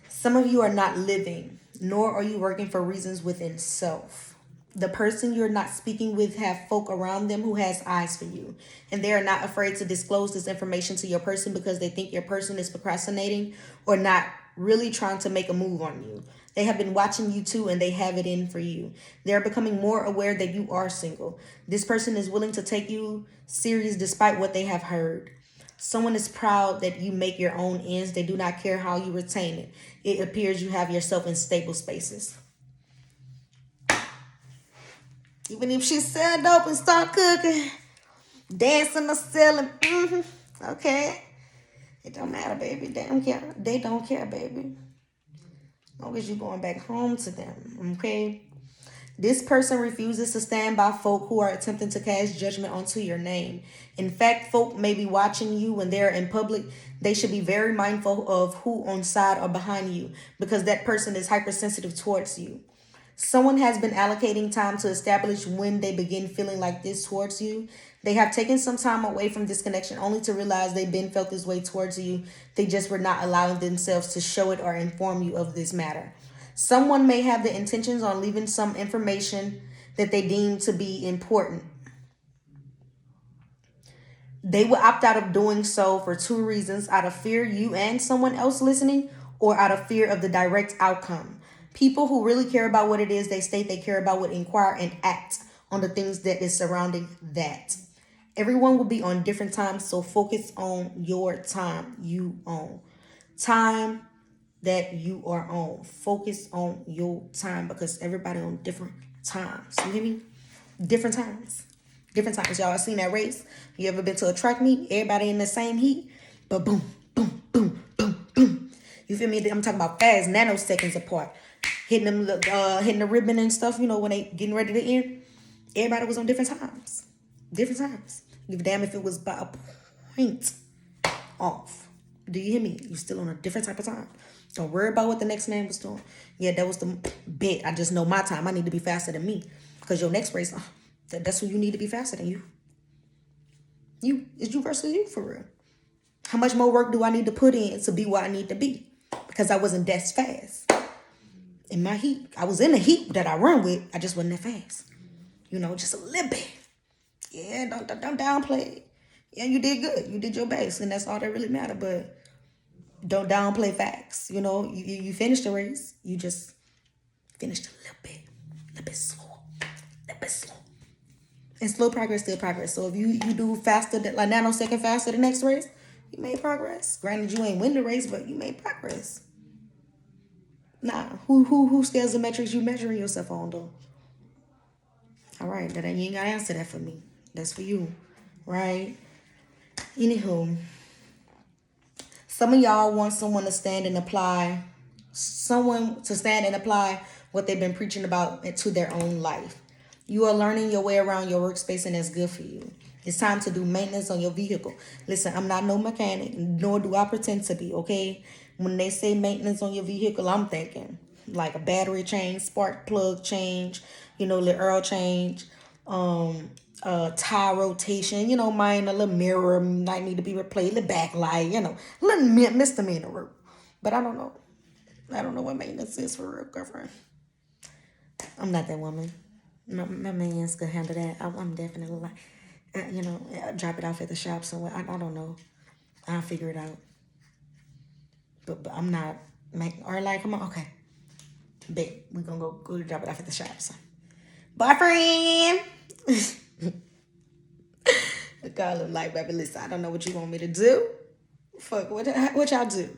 Some of you are not living, nor are you working for reasons within self. The person you're not speaking with have folk around them who has eyes for you. And they are not afraid to disclose this information to your person because they think your person is procrastinating or not really trying to make a move on you. They have been watching you too, and they have it in for you. They're becoming more aware that you are single. This person is willing to take you serious despite what they have heard. Someone is proud that you make your own ends. They do not care how you retain it. It appears you have yourself in stable spaces. Even if she sell dope and start cooking, dancing or selling, okay. It don't matter, baby. They don't care. They don't care, baby. As long as you're going back home to them, okay? This person refuses to stand by folk who are attempting to cast judgment onto your name. In fact, folk may be watching you when they're in public. They should be very mindful of who on side or behind you because that person is hypersensitive towards you. Someone has been allocating time to establish when they begin feeling like this towards you. They have taken some time away from this connection only to realize they've been felt this way towards you. They just were not allowing themselves to show it or inform you of this matter. Someone may have the intentions on leaving some information that they deem to be important. They will opt out of doing so for two reasons: out of fear you and someone else listening, or out of fear of the direct outcome. People who really care about what it is they state they care about would inquire and act on the things that is surrounding that. Everyone will be on different times, so focus on your time you own. Time that you are on. Focus on your time because everybody on different times. You hear me? Different times. Different times. Y'all seen that race? You ever been to a track meet? Everybody in the same heat? But boom, boom, boom, boom, boom. You feel me? I'm talking about fast, nanoseconds apart. Hitting the ribbon and stuff, you know, when they getting ready to end. Everybody was on different times. Different times. Give a damn if it was by a point off. Do you hear me? You still on a different type of time. Don't worry about what the next man was doing. Yeah, that was the bet. I just know my time. I need to be faster than me. Because your next race, that's who you need to be faster than you. It's you versus you for real. How much more work do I need to put in to be where I need to be? Because I wasn't that fast. In my heat. I was in the heat that I run with. I just wasn't that fast. You know, just a little bit. Yeah, don't downplay it. Yeah, you did good. You did your best. And that's all that really mattered. But don't downplay facts. You know, you finished the race. You just finished a little bit slow. A little bit slow. And slow progress, still progress. So if you do faster, like nanosecond faster the next race, you made progress. Granted, you ain't win the race, but you made progress. Nah, who scales the metrics you measuring yourself on, though? All right, you ain't got to answer that for me. That's for you, right? Anywho, some of y'all want someone to stand and apply what they've been preaching about into their own life. You are learning your way around your workspace, and that's good for you. It's time to do maintenance on your vehicle. Listen, I'm not no mechanic, nor do I pretend to be, okay? When they say maintenance on your vehicle, I'm thinking like a battery change, spark plug change, the oil change, tire rotation, mine, a little mirror might need to be replaced, the backlight, little misdemeanor work. But I don't know. I don't know what maintenance is for real, girlfriend. I'm not that woman. My man's could handle that. I'm definitely like, drop it off at the shop somewhere. I don't know. I'll figure it out. But I'm not making, or like, come on, okay. Bet we're gonna go drop it off at the shop. So. Boyfriend! I call him like, baby, listen, I don't know what you want me to do. Fuck, what y'all do?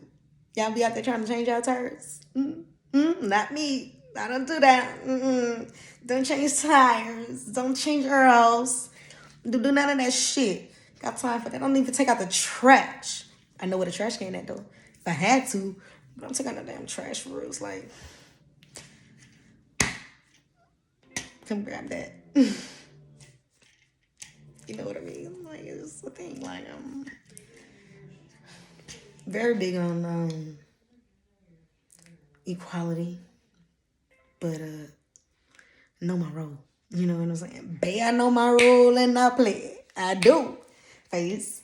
Y'all be out there trying to change y'all tires? Not me. I don't do that. Don't change tires. Don't change oils. Do none of that shit. Got time for that. I don't even take out the trash. I know where the trash can at though. If I had to, but I'm taking out the damn trash for real. It's like, come grab that. You know what I mean? Like, it's a thing. Like, I'm very big on equality, but know my role. You know what I'm saying? Bae, I know my role and I play it. I do. Face.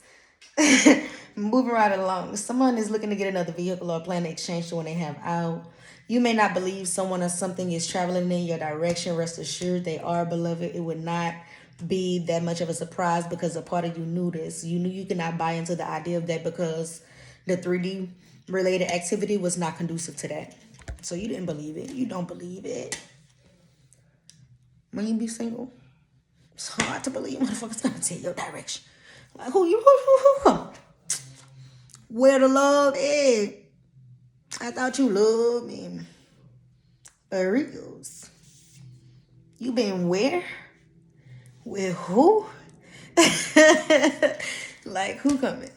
Moving right along. Someone is looking to get another vehicle or plan to exchange the one they have out. You may not believe someone or something is traveling in your direction. Rest assured they are, beloved. It would not be that much of a surprise because a part of you knew this. You knew you could not buy into the idea of that because the 3D related activity was not conducive to that. So you didn't believe it. You don't believe it. When you be single, it's hard to believe motherfuckers gonna take your direction. Like, who? Where the love is? I thought you loved me. Burritos. You been where? With who? Like, who coming?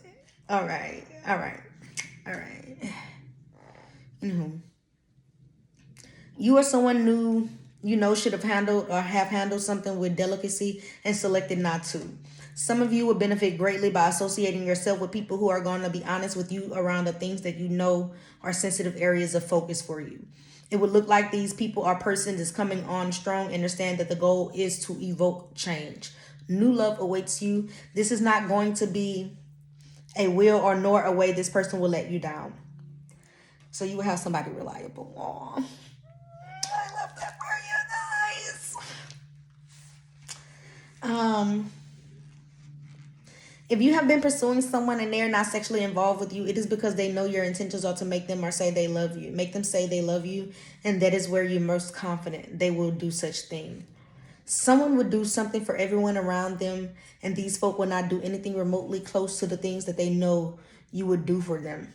All right. You are someone new, should have handled or have handled something with delicacy and selected not to. Some of you would benefit greatly by associating yourself with people who are going to be honest with you around the things that you know are sensitive areas of focus for you. It would look like these people or persons is coming on strong. Understand that the goal is to evoke change. New love awaits you. This is not going to be a will or nor a way this person will let you down. So you will have somebody reliable. Aww. I love that for you guys. If you have been pursuing someone and they're not sexually involved with you, it is because they know your intentions are to make them or say they love you. Make them say they love you, and that is where you're most confident they will do such thing. Someone would do something for everyone around them, and these folk will not do anything remotely close to the things that they know you would do for them.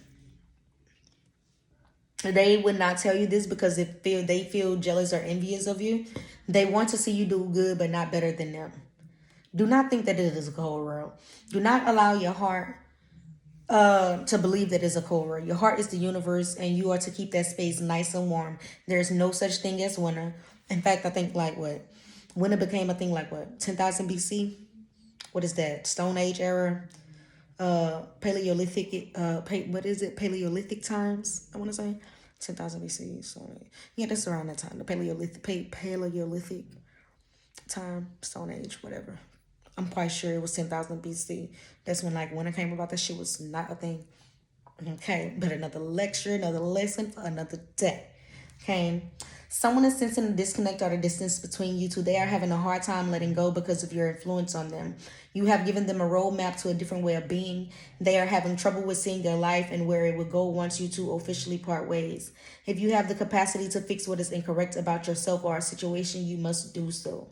They would not tell you this because they feel jealous or envious of you. They want to see you do good, but not better than them. Do not think that it is a cold world. Do not allow your heart to believe that it's a cold world. Your heart is the universe, and you are to keep that space nice and warm. There's no such thing as winter. In fact, I think winter became a thing 10,000 BC? What is that? Stone Age era? Paleolithic, Paleolithic times, I want to say. 10,000 BC. So, yeah, that's around that time. The Paleolithic time, Stone Age, whatever. I'm quite sure it was 10,000 BC. That's when winter came about. That shit was not a thing. Okay, but another lecture, another lesson for another day. Okay, someone is sensing a disconnect or the distance between you two. They are having a hard time letting go because of your influence on them. You have given them a roadmap to a different way of being. They are having trouble with seeing their life and where it would go once you two officially part ways. If you have the capacity to fix what is incorrect about yourself or a situation, you must do so.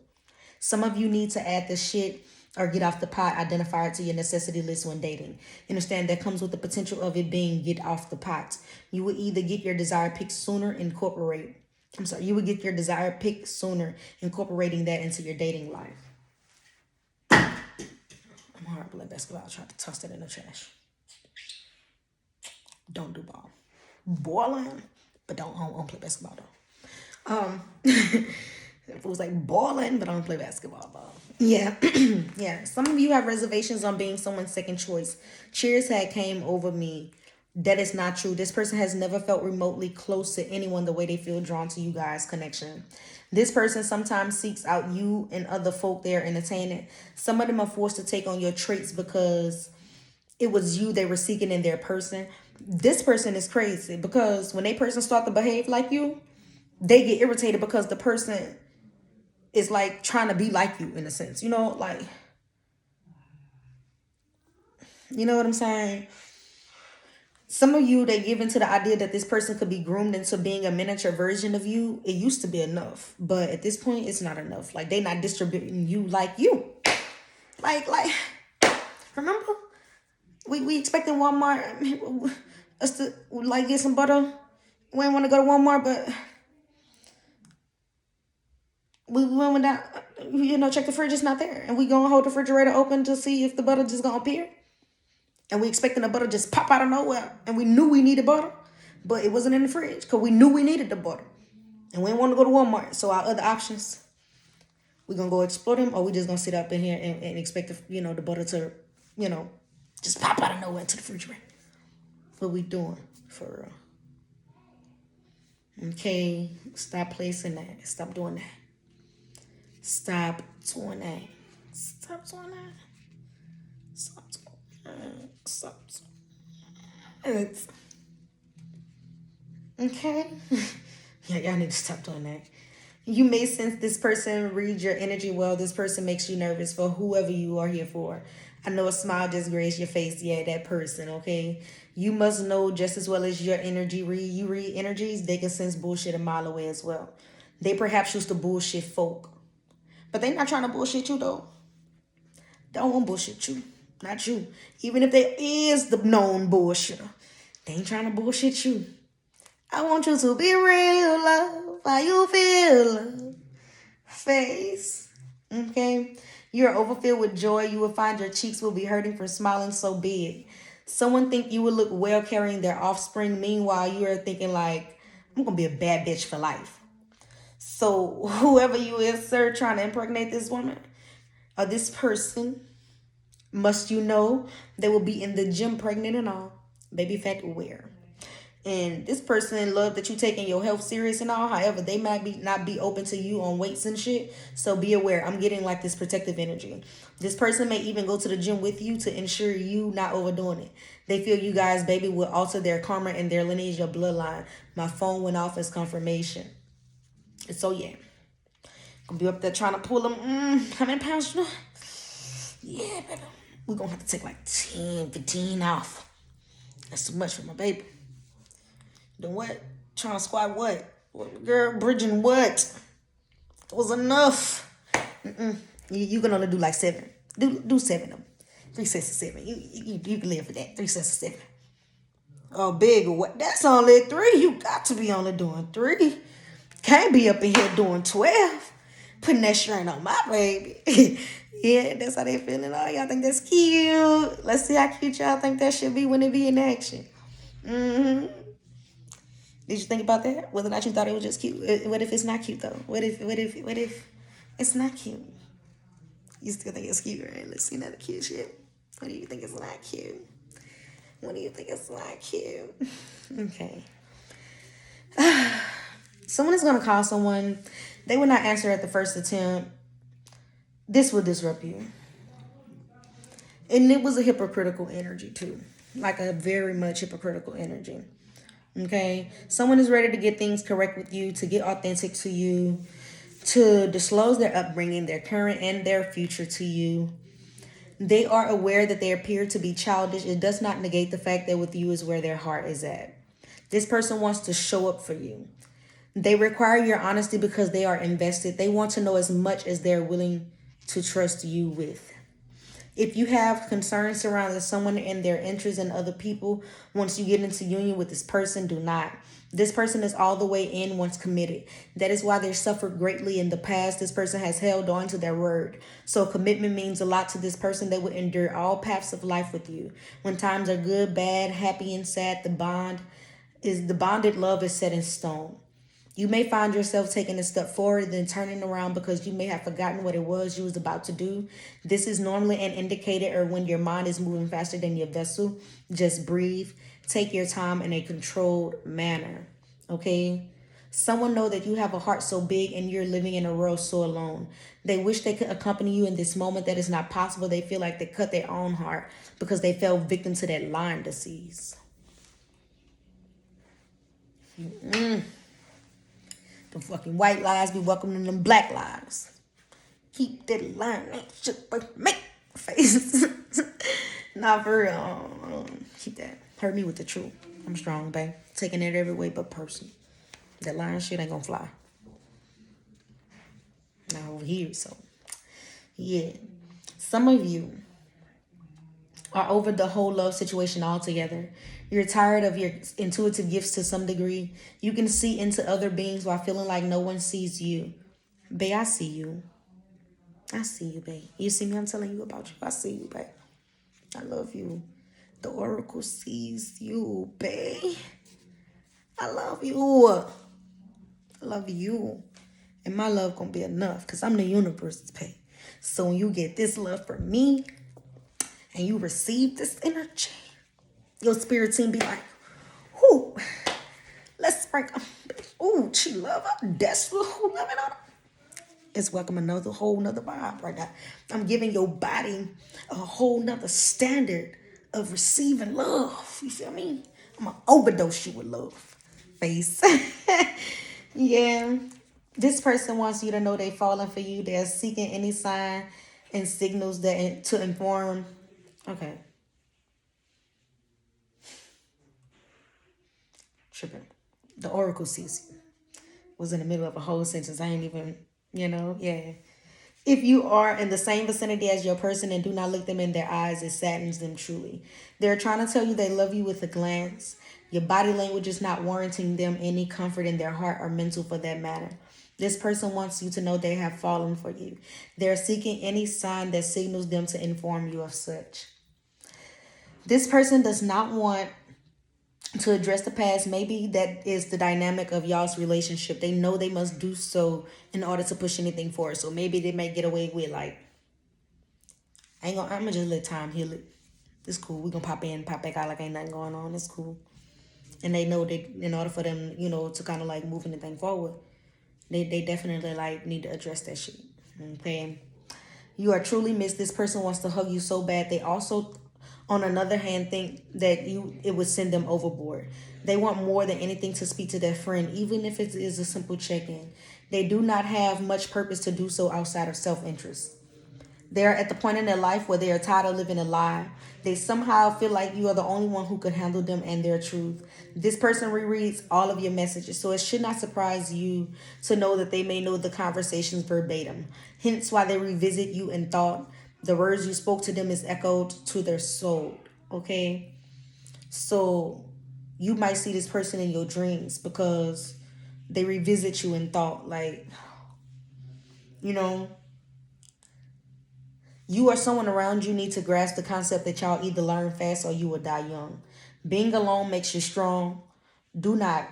Some of you need to add the shit or get off the pot identifier to your necessity list when dating. Understand that comes with the potential of it being get off the pot. You will either get your desired pick sooner, incorporating that into your dating life. I'm horrible at basketball. I tried to toss that in the trash. Don't do ball. Balling, but don't play basketball though. It was balling, but I don't play basketball though. Yeah. Yeah. Some of you have reservations on being someone's second choice. Cheers had came over me. That is not true. This person has never felt remotely close to anyone the way they feel drawn to you guys' connection. This person sometimes seeks out you and other folk they are entertaining. Some of them are forced to take on your traits because it was you they were seeking in their person. This person is crazy because when they person start to behave like you, they get irritated because the person is like trying to be like you in a sense, you know, like, you know what I'm saying? Some of you, they give into the idea that this person could be groomed into being a miniature version of you. It used to be enough, but at this point, it's not enough. Like, they not distributing you like you. Like, remember? We expecting Walmart us to, like, get some butter. We didn't want to go to Walmart, but we went down, you know, check the fridge, it's not there. And we gonna hold the refrigerator open to see if the butter just gonna appear. And we expecting the butter just pop out of nowhere. And we knew we needed butter, but it wasn't in the fridge because we knew we needed the butter. And we didn't want to go to Walmart. So our other options, we going to go explore them, or we just going to sit up in here and expect, the butter to, just pop out of nowhere into the refrigerator. What we doing for real? Okay, stop placing that. Stop doing that. Stop doing that. Stop doing that. Stop doing that. Stop doing that. Okay? Yeah, y'all need to stop doing that. You may sense this person reads your energy well. This person makes you nervous for whoever you are here for. I know a smile just graced your face. Yeah, that person, okay? You must know just as well as your energy read. You read energies, they can sense bullshit a mile away as well. They perhaps used to bullshit folk. But they not trying to bullshit you, though. They don't want to bullshit you. Not you. Even if they is the known bullshitter, they ain't trying to bullshit you. I want you to be real, love. How you feel? Face. Okay? You're overfilled with joy. You will find your cheeks will be hurting for smiling so big. Someone think you will look well carrying their offspring. Meanwhile, you are thinking like, I'm going to be a bad bitch for life. So whoever you is, sir, trying to impregnate this woman or this person, must you know, they will be in the gym pregnant and all. Baby fat aware. And this person love that you taking your health serious and all. However, they might not be open to you on weights and shit. So be aware. I'm getting like this protective energy. This person may even go to the gym with you to ensure you not overdoing it. They feel you guys, baby, will alter their karma and their lineage, your bloodline. My phone went off as confirmation. And so, yeah. Gonna be up there trying to pull them. How many pounds you know? Yeah, baby. We're gonna have to take like 10, 15 off. That's too much for my baby. Then what? Trying to squat what? Girl, bridging what? It was enough. You can only do like 7. Do 7 of them. 3 sets of 7. You can live for that. 3 sets of 7. Oh, big or what? That's only 3. You got to be only doing 3. Can't be up in here doing 12. Putting that strain on my baby. Yeah, that's how they feeling. Oh, y'all think that's cute. Let's see how cute y'all think that should be when it be in action. Did you think about that? Whether or not you thought it was just cute? What if it's not cute though? What if it's not cute? You still think it's cute, right? Let's see another cute shit. What do you think is not cute? What do you think is not cute? Okay. Someone is gonna call someone. They will not answer at the first attempt. This will disrupt you. And it was a hypocritical energy too. Like a very much hypocritical energy. Okay, someone is ready to get things correct with you, to get authentic to you, to disclose their upbringing, their current and their future to you. They are aware that they appear to be childish. It does not negate the fact that with you is where their heart is at. This person wants to show up for you. They require your honesty because they are invested. They want to know as much as they're willing to trust you with. If you have concerns surrounding someone and their interests in other people, once you get into union with this person, do not. This person is all the way in once committed. That is why they suffered greatly in the past. This person has held on to their word. So commitment means a lot to this person. They will endure all paths of life with you. When times are good, bad, happy, and sad, the bonded love is set in stone. You may find yourself taking a step forward, then turning around because you may have forgotten what it was you was about to do. This is normally an indicator or when your mind is moving faster than your vessel. Just breathe. Take your time in a controlled manner. Okay? Someone know that you have a heart so big and you're living in a world so alone. They wish they could accompany you in this moment. That is not possible. They feel like they cut their own heart because they fell victim to that Lyme disease. The fucking white lies be welcoming them black lies. Keep that line. That shit like make face. Nah, for real. Keep that. Hurt me with the truth. I'm strong, babe. Taking it every way but person. That lying shit ain't gonna fly. Not over here, so. Yeah. Some of you are over the whole love situation altogether. You're tired of your intuitive gifts to some degree. You can see into other beings while feeling like no one sees you. Babe, I see you. I see you, babe. You see me? I'm telling you about you. I see you, babe. I love you. The oracle sees you, babe. I love you. I love you. And my love gonna be enough because I'm the universe's babe. So when you get this love from me and you receive this energy, your spirit team be like, whoo, let's sprinkle. Ooh, she love her. That's who loving on her. It's welcome another whole nother vibe right now. I'm giving your body a whole nother standard of receiving love. You feel me? I'm gonna overdose you with love. Face. Yeah. This person wants you to know they falling for you. They're seeking any sign and signals that to inform. Okay. Tripping. The oracle sees you. Was in the middle of a whole sentence. I ain't even, yeah. If you are in the same vicinity as your person and do not look them in their eyes, it saddens them truly. They're trying to tell you they love you with a glance. Your body language is not warranting them any comfort in their heart or mental for that matter. This person wants you to know they have fallen for you. They're seeking any sign that signals them to inform you of such. This person does not want to address the past. Maybe that is the dynamic of y'all's relationship. They know they must do so in order to push anything forward. So maybe they may get away with like, I'm gonna just let time heal it. It's cool. We're gonna pop in, pop back out like ain't nothing going on. It's cool. And they know that in order for them, to kind of like move anything forward, they definitely like need to address that shit. Okay. You are truly missed. This person wants to hug you so bad. They also, on another hand, think that it would send them overboard. They want more than anything to speak to their friend, even if it is a simple check-in. They do not have much purpose to do so outside of self-interest. They are at the point in their life where they are tired of living a lie. They somehow feel like you are the only one who could handle them and their truth. This person rereads all of your messages, so it should not surprise you to know that they may know the conversations verbatim. Hence why they revisit you in thought. The words you spoke to them is echoed to their soul. Okay? So you might see this person in your dreams because they revisit you in thought. Like, you or someone around you need to grasp the concept that y'all either learn fast or you will die young. Being alone makes you strong. Do not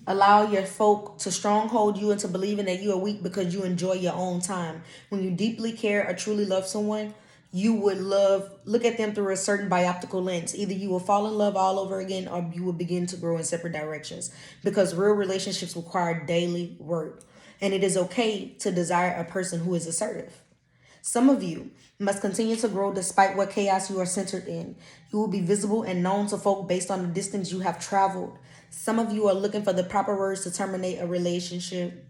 allow your folk to stronghold you into believing that you are weak because you enjoy your own time. When you deeply care or truly love someone, you would look at them through a certain bioptical lens. Either you will fall in love all over again or you will begin to grow in separate directions because real relationships require daily work. And it is okay to desire a person who is assertive. Some of you must continue to grow despite what chaos you are centered in. You will be visible and known to folk based on the distance you have traveled. Some of you are looking for the proper words to terminate a relationship.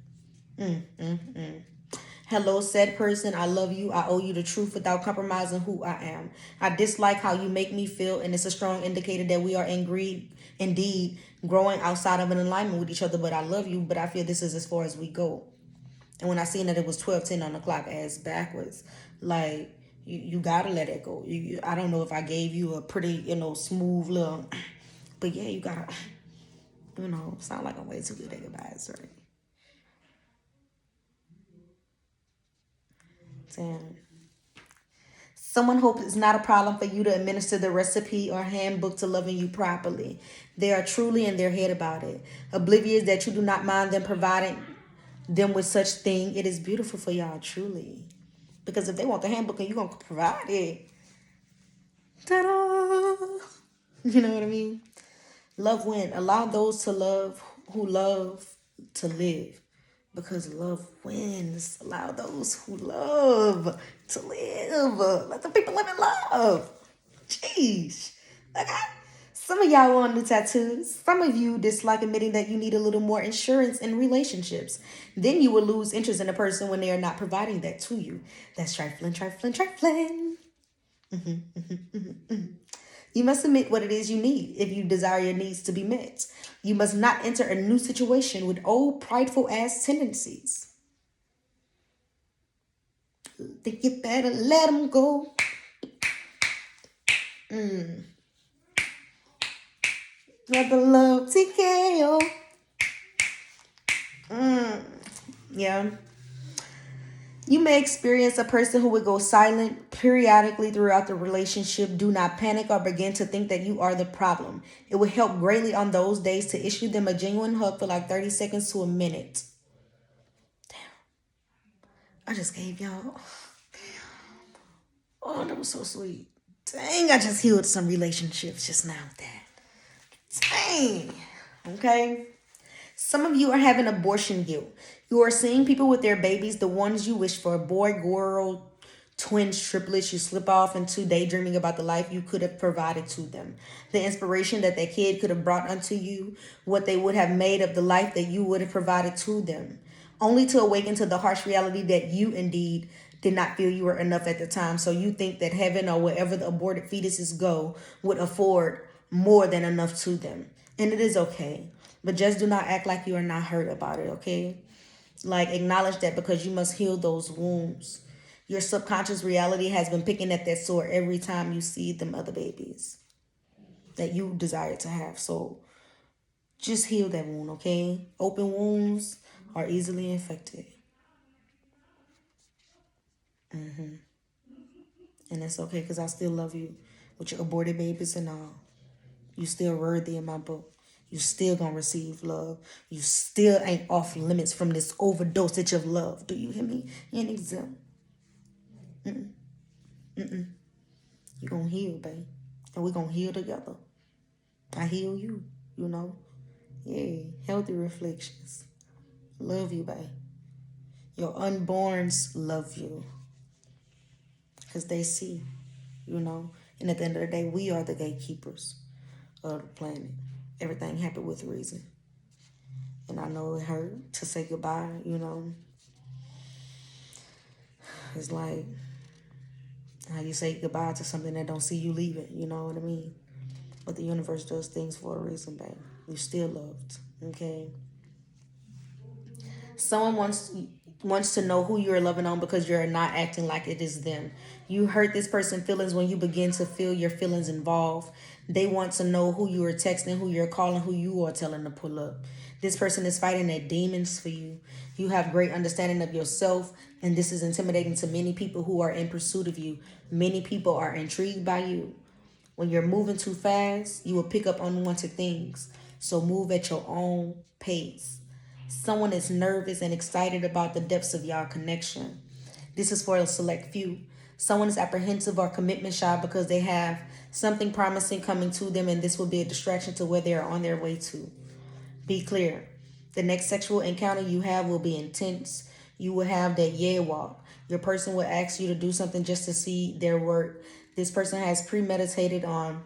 Hello, said person. I love you. I owe you the truth without compromising who I am. I dislike how you make me feel, and it's a strong indicator that we are indeed growing outside of an alignment with each other. But I love you, but I feel this is as far as we go. And when I seen that it was 12:10 on the clock, ass backwards, like you gotta let it go. I don't know if I gave you a pretty, smooth little, but yeah, you gotta, sound like I'm way too good at goodbye. Sorry. Damn. Someone hopes it's not a problem for you to administer the recipe or handbook to loving you properly. They are truly in their head about it, oblivious that you do not mind them providing them with such thing. It is beautiful for y'all, truly. Because if they want the handbook and you're going to provide it, ta-da! You know what I mean? Love win. Allow those to love who love to live. Because love wins. Allow those who love to live. Let the people live in love. Jeez. Okay? Some of y'all want new tattoos. Some of you dislike admitting that you need a little more insurance in relationships. Then you will lose interest in a person when they are not providing that to you. That's trifling, trifling, trifling. You must admit what it is you need if you desire your needs to be met. You must not enter a new situation with old prideful ass tendencies. Think you better let them go. Let the love TKO. Yeah. You may experience a person who would go silent periodically throughout the relationship. Do not panic or begin to think that you are the problem. It would help greatly on those days to issue them a genuine hug for like 30 seconds to a minute. Damn. I just gave y'all. Oh, that was so sweet. Dang, I just healed some relationships just now with that. Dang. Okay. Some of you are having abortion guilt. You are seeing people with their babies, the ones you wish for, boy, girl, twins, triplets. You slip off into daydreaming about the life you could have provided to them. The inspiration that kid could have brought unto you, what they would have made of the life that you would have provided to them. Only to awaken to the harsh reality that you indeed did not feel you were enough at the time. So you think that heaven or wherever the aborted fetuses go would afford more than enough to them. And it is okay. But just do not act like you are not hurt about it, okay? Like, acknowledge that because you must heal those wounds. Your subconscious reality has been picking at that sword every time you see them other babies that you desire to have. So just heal that wound, okay? Open wounds are easily infected. And it's okay because I still love you with your aborted babies and all. You still worthy in my book. You still gonna receive love. You still ain't off limits from this overdosage of love. Do you hear me? You ain't exempt. You gonna heal, babe. And we gonna heal together. I heal you, you know. Yeah, healthy reflections. Love you, babe. Your unborns love you. Because they see, you know. And at the end of the day, we are the gatekeepers of the planet. Everything happened with a reason. And I know it hurt to say goodbye, you know. It's like how you say goodbye to something that don't see you leaving, you know what I mean? But the universe does things for a reason, babe. You're still loved, okay? Someone wants to know who you're loving on because you're not acting like it is them. You hurt this person's feelings when you begin to feel your feelings involved. They want to know who you are texting, who you're calling, who you are telling to pull up. This person is fighting their demons for you. You have great understanding of yourself, and this is intimidating to many people who are in pursuit of you. Many people are intrigued by you. When you're moving too fast, you will pick up unwanted things. So move at your own pace. Someone is nervous and excited about the depths of your connection. This is for a select few. Someone is apprehensive or commitment shy because they have something promising coming to them, and this will be a distraction to where they are on their way to. Be clear. The next sexual encounter you have will be intense. You will have that yeah walk. Your person will ask you to do something just to see their work. This person has premeditated on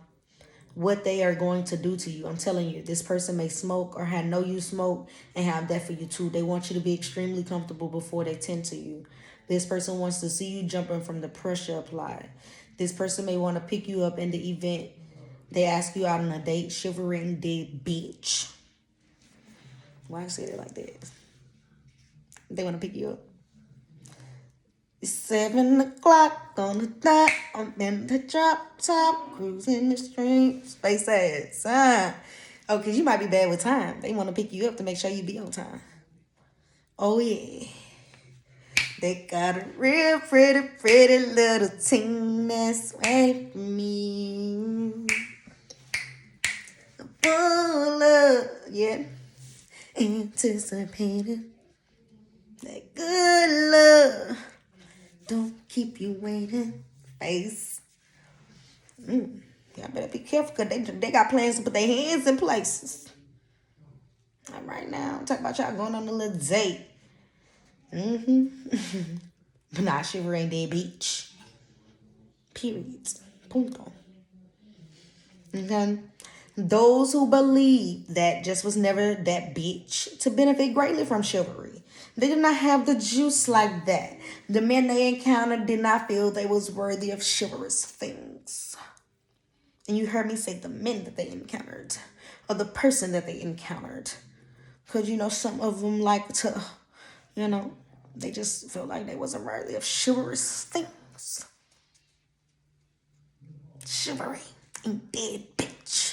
what they are going to do to you. I'm telling you, this person may smoke or have no you smoke and have that for you too. They want you to be extremely comfortable before they tend to you. This person wants to see you jumping from the pressure applied. This person may want to pick you up in the event they ask you out on a date, shivering dead bitch. Why I say it like that? They want to pick you up. It's 7 o'clock on the dot. I'm in the drop top, cruising the street. Space ass. Oh, because you might be bad with time. They want to pick you up to make sure you be on time. Oh, yeah. They got a real pretty, pretty little team that's waiting for me. Full of, yeah, anticipated. That good love don't keep you waiting. Face. Y'all better be careful because they got plans to put their hands in places. All right now, I'm talking about y'all going on a little date. But nah, shiver ain't dead beach. Period. Punto. Okay. Those who believe that just was never that bitch to benefit greatly from chivalry. They did not have the juice like that. The men they encountered did not feel they was worthy of chivalrous things. And you heard me say the men that they encountered, or the person that they encountered. Because, some of them like to, they just feel like they wasn't worthy of chivalrous things. Chivalry ain't dead, bitch.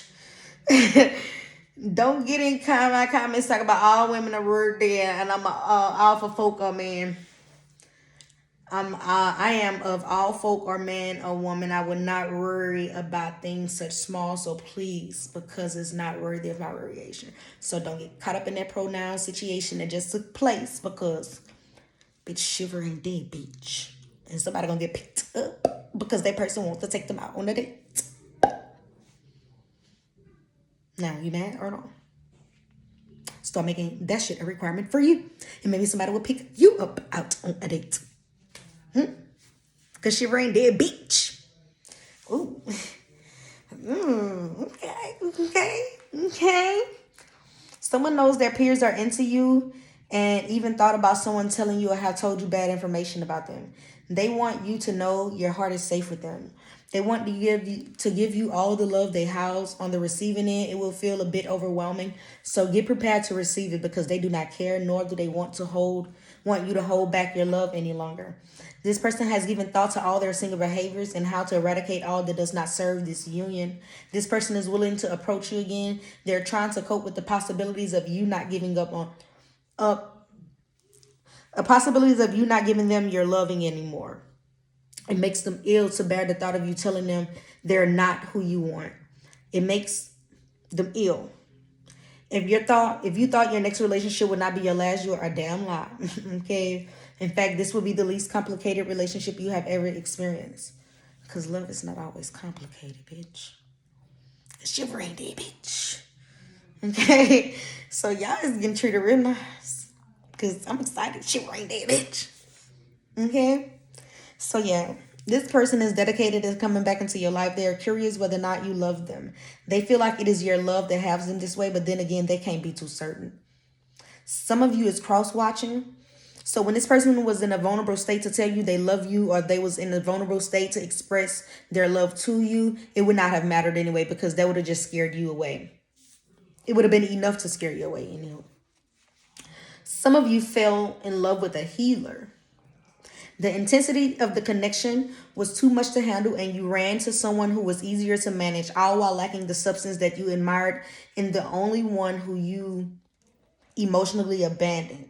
Don't get in my comments talking about all women are word there and I'm all for folk or man. I am of all folk or man or woman. I would not worry about things such small. So please, because it's not worthy of my variation. So don't get caught up in that pronoun situation that just took place because bitch shivering dead bitch. And somebody gonna get picked up because that person wants to take them out on a date. Now, you mad or no? Start making that shit a requirement for you. And maybe somebody will pick you up out on a date. Because she rained dead bitch. Ooh. Okay. Someone knows their peers are into you and even thought about someone telling you or have told you bad information about them. They want you to know your heart is safe with them. They want to give you all the love they house. On the receiving end, it will feel a bit overwhelming. So get prepared to receive it because they do not care, nor do they want you to hold back your love any longer. This person has given thought to all their single behaviors and how to eradicate all that does not serve this union. This person is willing to approach you again. They're trying to cope with the possibilities of you not giving possibilities of you not giving them your loving anymore. It makes them ill to bear the thought of you telling them they're not who you want. It makes them ill. If you thought your next relationship would not be your last, you are a damn lie. Okay? In fact, this will be the least complicated relationship you have ever experienced. Because love is not always complicated, bitch. It's your brain dead, bitch. Okay? So y'all is getting treated real nice. Because I'm excited. She brain dead, bitch. Okay? So yeah, this person is dedicated to coming back into your life. They are curious whether or not you love them. They feel like it is your love that has them this way, but then again, they can't be too certain. Some of you is cross-watching. So when this person was in a vulnerable state to tell you they love you, or they was in a vulnerable state to express their love to you, it would not have mattered anyway because that would have just scared you away. It would have been enough to scare you away anyway. Some of you fell in love with a healer. The intensity of the connection was too much to handle and you ran to someone who was easier to manage, all while lacking the substance that you admired in the only one who you emotionally abandoned.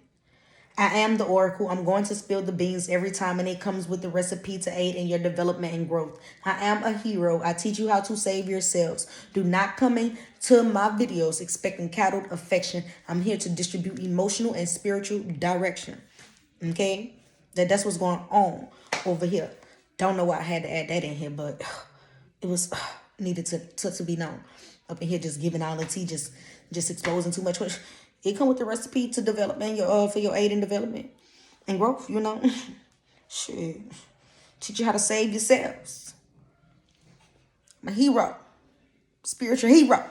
I am the oracle. I'm going to spill the beans every time and it comes with the recipe to aid in your development and growth. I am a hero. I teach you how to save yourselves. Do not come into my videos expecting cattled affection. I'm here to distribute emotional and spiritual direction. Okay? That's what's going on over here. Don't know why I had to add that in here, but it was needed to be known. Up in here just giving all the tea, just exposing too much. It come with the recipe to development, for your aid in development and growth, Shit. Teach you how to save yourselves. I'm a hero. Spiritual hero.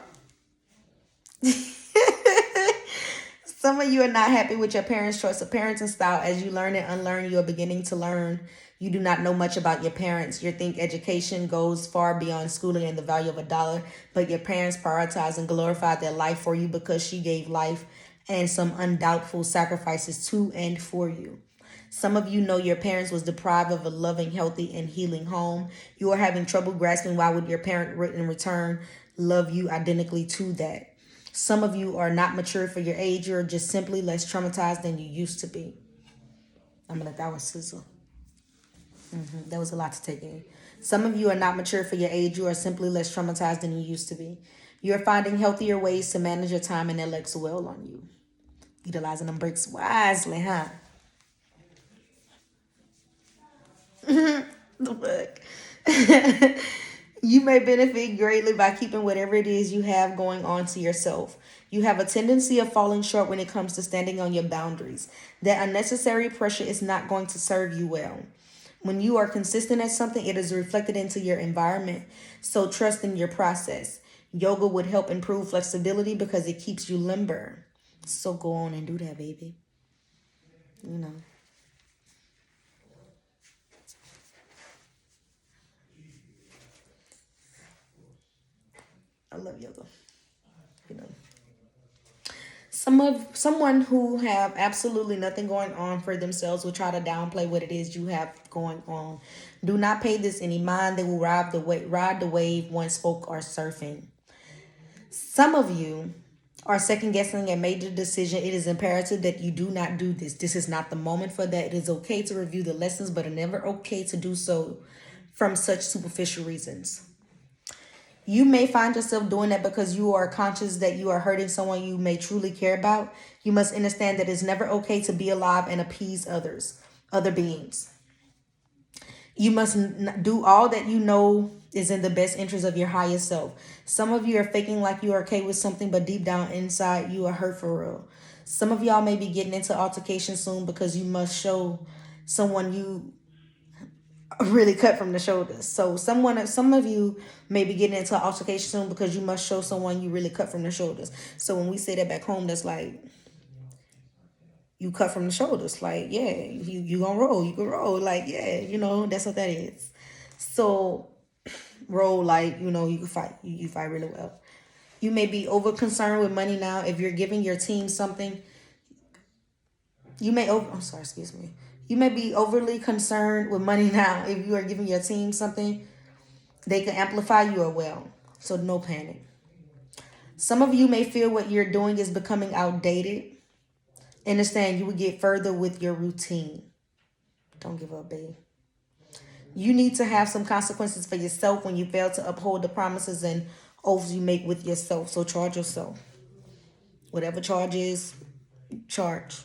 Some of you are not happy with your parents' choice of parenting style. As you learn and unlearn, you are beginning to learn. You do not know much about your parents. You think education goes far beyond schooling and the value of $1, but your parents prioritize and glorify their life for you because she gave life and some undoubtful sacrifices to and for you. Some of you know your parents was deprived of a loving, healthy, and healing home. You are having trouble grasping why would your parent in return love you identically to that. Some of you are not mature for your age. You're just simply less traumatized than you used to be. I'm going to let that one sizzle. That was a lot to take in. Some of you are not mature for your age. You are simply less traumatized than you used to be. You are finding healthier ways to manage your time and elect well on you. Utilizing them breaks wisely, huh? The fuck? You may benefit greatly by keeping whatever it is you have going on to yourself. You have a tendency of falling short when it comes to standing on your boundaries. That unnecessary pressure is not going to serve you well. When you are consistent at something, it is reflected into your environment. So trust in your process. Yoga would help improve flexibility because it keeps you limber. So go on and do that, baby. You know. I love yoga. You know. Someone who have absolutely nothing going on for themselves will try to downplay what it is you have going on. Do not pay this any mind. They will ride the wave once folk are surfing. Some of you are second guessing a major decision. It is imperative that you do not do this. This is not the moment for that. It is okay to review the lessons, but it's never okay to do so from such superficial reasons. You may find yourself doing that because you are conscious that you are hurting someone you may truly care about. You must understand that it's never okay to be alive and appease other beings. You must do all that you know is in the best interest of your highest self. Some of you are faking like you are okay with something, but deep down inside, you are hurt for real. Some of y'all may be getting into altercation soon because you must show someone you really cut from the shoulders. So some of you may be getting into altercation soon because you must show someone you really cut from the shoulders. So when we say that back home, that's like you cut from the shoulders. Like, yeah, you gonna roll. You can roll. Like, yeah, that's what that is. So roll like, you can fight. You fight really well. You may be over concerned with money now. If you're giving your team something, excuse me. You may be overly concerned with money now. If you are giving your team something, they can amplify you or well. So no panic. Some of you may feel what you're doing is becoming outdated. Understand you will get further with your routine. Don't give up, babe. You need to have some consequences for yourself when you fail to uphold the promises and oaths you make with yourself. So charge yourself. Whatever charge is, charge.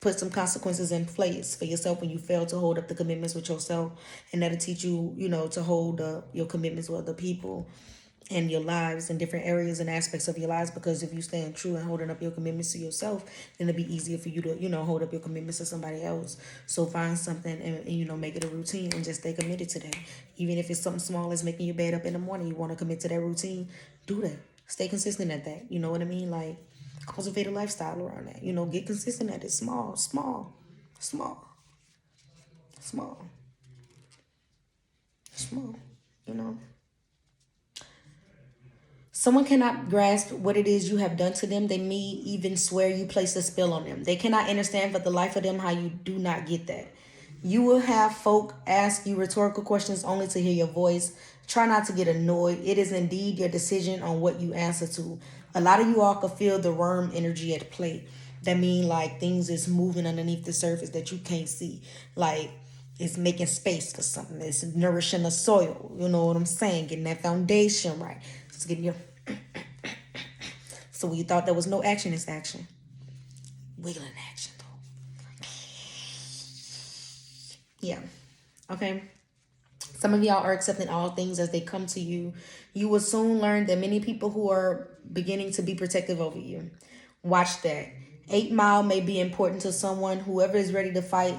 Put some consequences in place for yourself when you fail to hold up the commitments with yourself. And that'll teach you, to hold your commitments with other people and your lives in different areas and aspects of your lives. Because if you stand true and holding up your commitments to yourself, then it'll be easier for you to, hold up your commitments to somebody else. So find something and make it a routine and just stay committed to that. Even if it's something small as making your bed up in the morning, you want to commit to that routine, do that. Stay consistent at that. You know what I mean? Like, cultivate a lifestyle around that. Get consistent at it. Small, small, small, small, small, Someone cannot grasp what it is you have done to them. They may even swear you placed a spell on them. They cannot understand for the life of them how you do not get that. You will have folk ask you rhetorical questions only to hear your voice. Try not to get annoyed. It is indeed your decision on what you answer to. A lot of you all can feel the worm energy at play. That means like things is moving underneath the surface that you can't see. Like it's making space for something. It's nourishing the soil. You know what I'm saying? Getting that foundation right. It's getting your... So when you thought there was no action, it's action. Wiggling action though. Yeah. Okay. Some of y'all are accepting all things as they come to you. You will soon learn that many people who are beginning to be protective over you. Watch that. 8 Mile may be important to someone. Whoever is ready to fight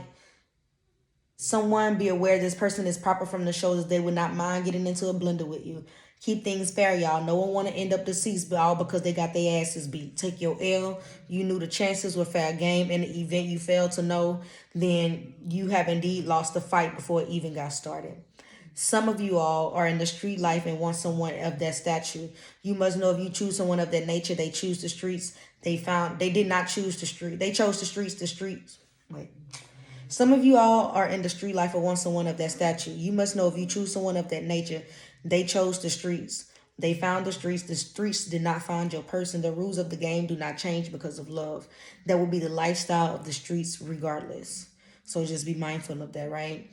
someone, be aware this person is proper from the shoulders. They would not mind getting into a blender with you. Keep things fair, y'all. No one want to end up deceased, but all because they got their asses beat. Take your L. You knew the chances were fair game. In the event you failed to know, then you have indeed lost the fight before it even got started. Some of you all are in the street life and want someone of that stature. You must know if you choose someone of that nature, they choose the streets. They did not choose the street. They chose the streets. Wait. Some of you all are in the street life and want someone of that stature. You must know if you choose someone of that nature, they chose the streets. They found the streets. The streets did not find your person. The rules of the game do not change because of love. That will be the lifestyle of the streets regardless. So just be mindful of that, right?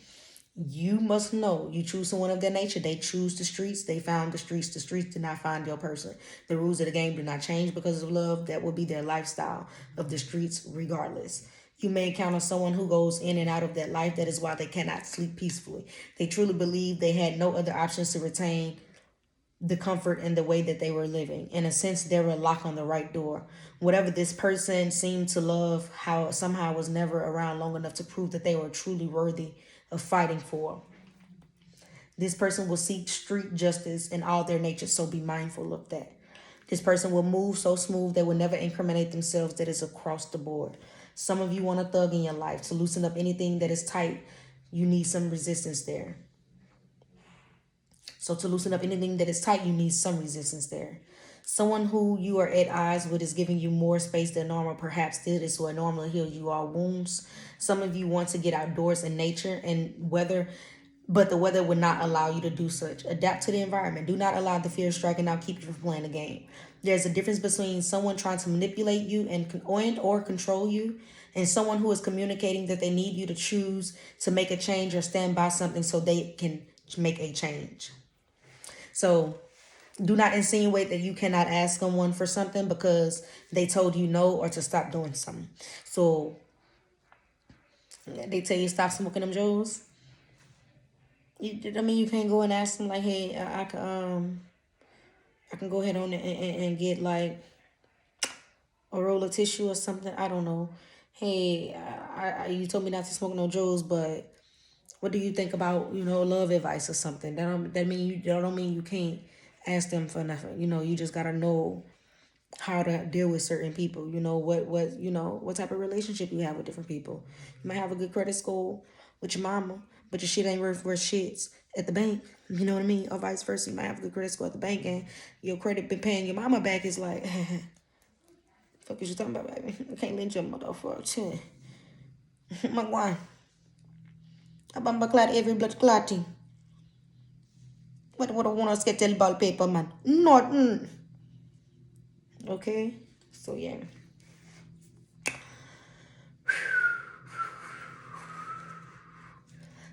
You must know you choose someone of their nature. They choose the streets. They found the streets. The streets did not find your person. The rules of the game do not change because of love. That will be their lifestyle of the streets regardless. You may encounter someone who goes in and out of that life. That is why they cannot sleep peacefully. They truly believe they had no other options to retain the comfort in the way that they were living. In a sense, they were a lock on the right door. Whatever this person seemed to love, how somehow was never around long enough to prove that they were truly worthy of fighting for. This person will seek street justice in all their nature, so be mindful of that. This person will move so smooth they will never incriminate themselves. That is across the board. Some of you want a thug in your life. To loosen up anything that is tight, you need some resistance there. So to loosen up anything that is tight, you need some resistance there. Someone who you are at odds with is giving you more space than normal. Perhaps did it so it normally heals you all wounds. Some of you want to get outdoors in nature and weather, but the weather would not allow you to do such. Adapt to the environment. Do not allow the fear of striking out keep you from playing the game. There's a difference between someone trying to manipulate you and or control you, and someone who is communicating that they need you to choose to make a change or stand by something so they can make a change. So do not insinuate that you cannot ask someone for something because they told you no or to stop doing something. So they tell you stop smoking them Joes. You can't go and ask them like, hey, I can go ahead on and get like a roll of tissue or something. I don't know. Hey, you told me not to smoke no Joes, but what do you think about, love advice or something? That don't mean you can't ask them for nothing. You just gotta know how to deal with certain people. What type of relationship you have with different people. You might have a good credit score with your mama, but your shit ain't worth shits at the bank. You know what I mean? Or vice versa. You might have a good credit score at the bank and your credit been paying your mama back is like, fuck is you talking about, baby? I can't lend your mother for a chin. Magwan. Abang baklat every blood clotting. What I want us get tell ball paper, man. Not. Okay? So, yeah.